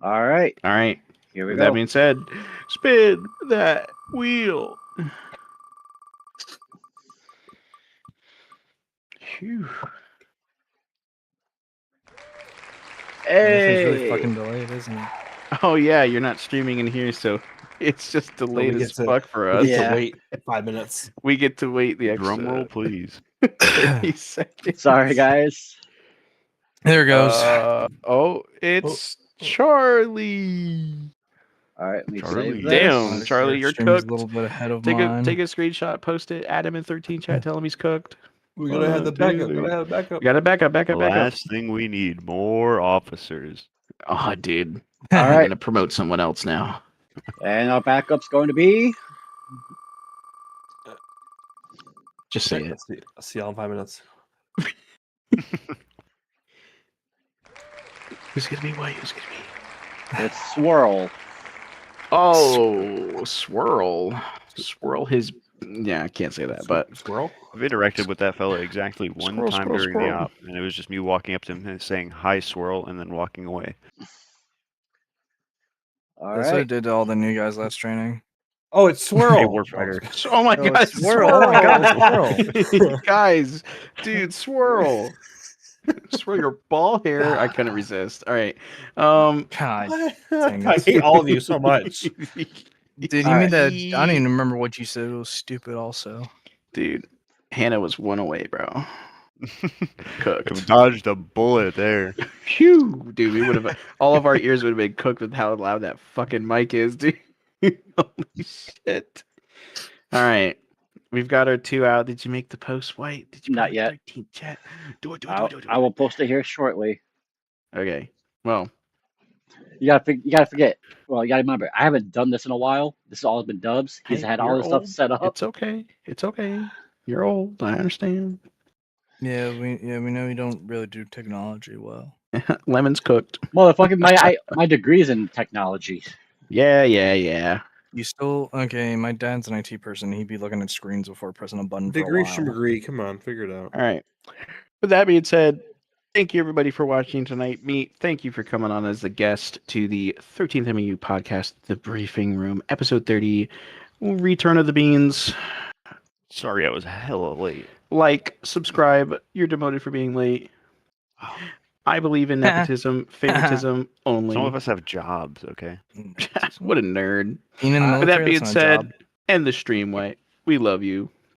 All right. All right. Here we With go. that being said, spin that wheel. Phew. Everything's really Hey. fucking delayed, isn't it? Oh yeah, you're not streaming in here, so it's just delayed we as get to- fuck for We us. get Yeah. to wait 5 minutes. We get to wait the extra Drum roll, please. 30 seconds. Sorry, guys. There it goes. It's Charlie. All right, let me Charlie. save this. Damn, My Charlie, you're stream's cooked. a little bit ahead of Take mine. a screenshot, post it, add him in 13 chat, tell him he's cooked. We're gonna have the backup. Dude. We're gonna have the backup. We got a backup. The last thing we need, more officers. Oh, dude. All I'm right. gonna promote someone else now. And our backup's going to be Just say it. I'll see y'all in 5 minutes. Who's gonna be white? Who's gonna be? it's Swirl. Oh, Swirl. Swirl his. Yeah, I can't say that, but Squirrel. I've interacted with that fella exactly one Squirrel, time squirrel, during the squirrel. op, and it was just me walking up to him and saying "Hi, Swirl," and then walking away. All That's what I right. did to all the new guys last training. Oh, it's Hey, Swirl. Warfighter. Oh my Oh, god, it's Swirl. Oh my God, Swirl. Guys, dude, Swirl. Swirl your ball hair. I couldn't resist. All right. God, I hate all of you so much. dude, you All mean right. that? I don't even remember what you said. It was stupid. Also, Dude, Hannah was one away, bro. Cooked. Dodged a bullet there. Phew, dude, we would have all of our ears would have been cooked with how loud that fucking mic is, dude. Holy shit. All right. We've got our 2 out. Did you make the post white? Did you put Not it yet. 13 chat? Do it, do it, do I'll, it, do it. I will post it here shortly. Okay. Well, You gotta forget. Well, you gotta remember, I haven't done this in a while. This has all been dubs. He's hey, had all you're this stuff old. set up. It's okay. It's okay. You're old. I understand. yeah, we know you don't really do technology well. Lemon's cooked. Motherfucking my degree's in technology. Yeah, yeah, yeah. You still okay? My dad's an IT person. He'd be looking at screens before pressing a button for a Degree while. degree. Come on, figure it out. All right. With that being said, thank you everybody for watching tonight. Meet, thank you for coming on as a guest to the 13th MAU podcast, The Briefing Room, episode 30, Return of the Beans. Sorry, I was hella late. Like, subscribe. You're demoted for being late. I believe in nepotism, favoritism only. Some of us have jobs, okay? What a nerd. Being in the With that military, being that's not a said, job. end the stream, White. We love you.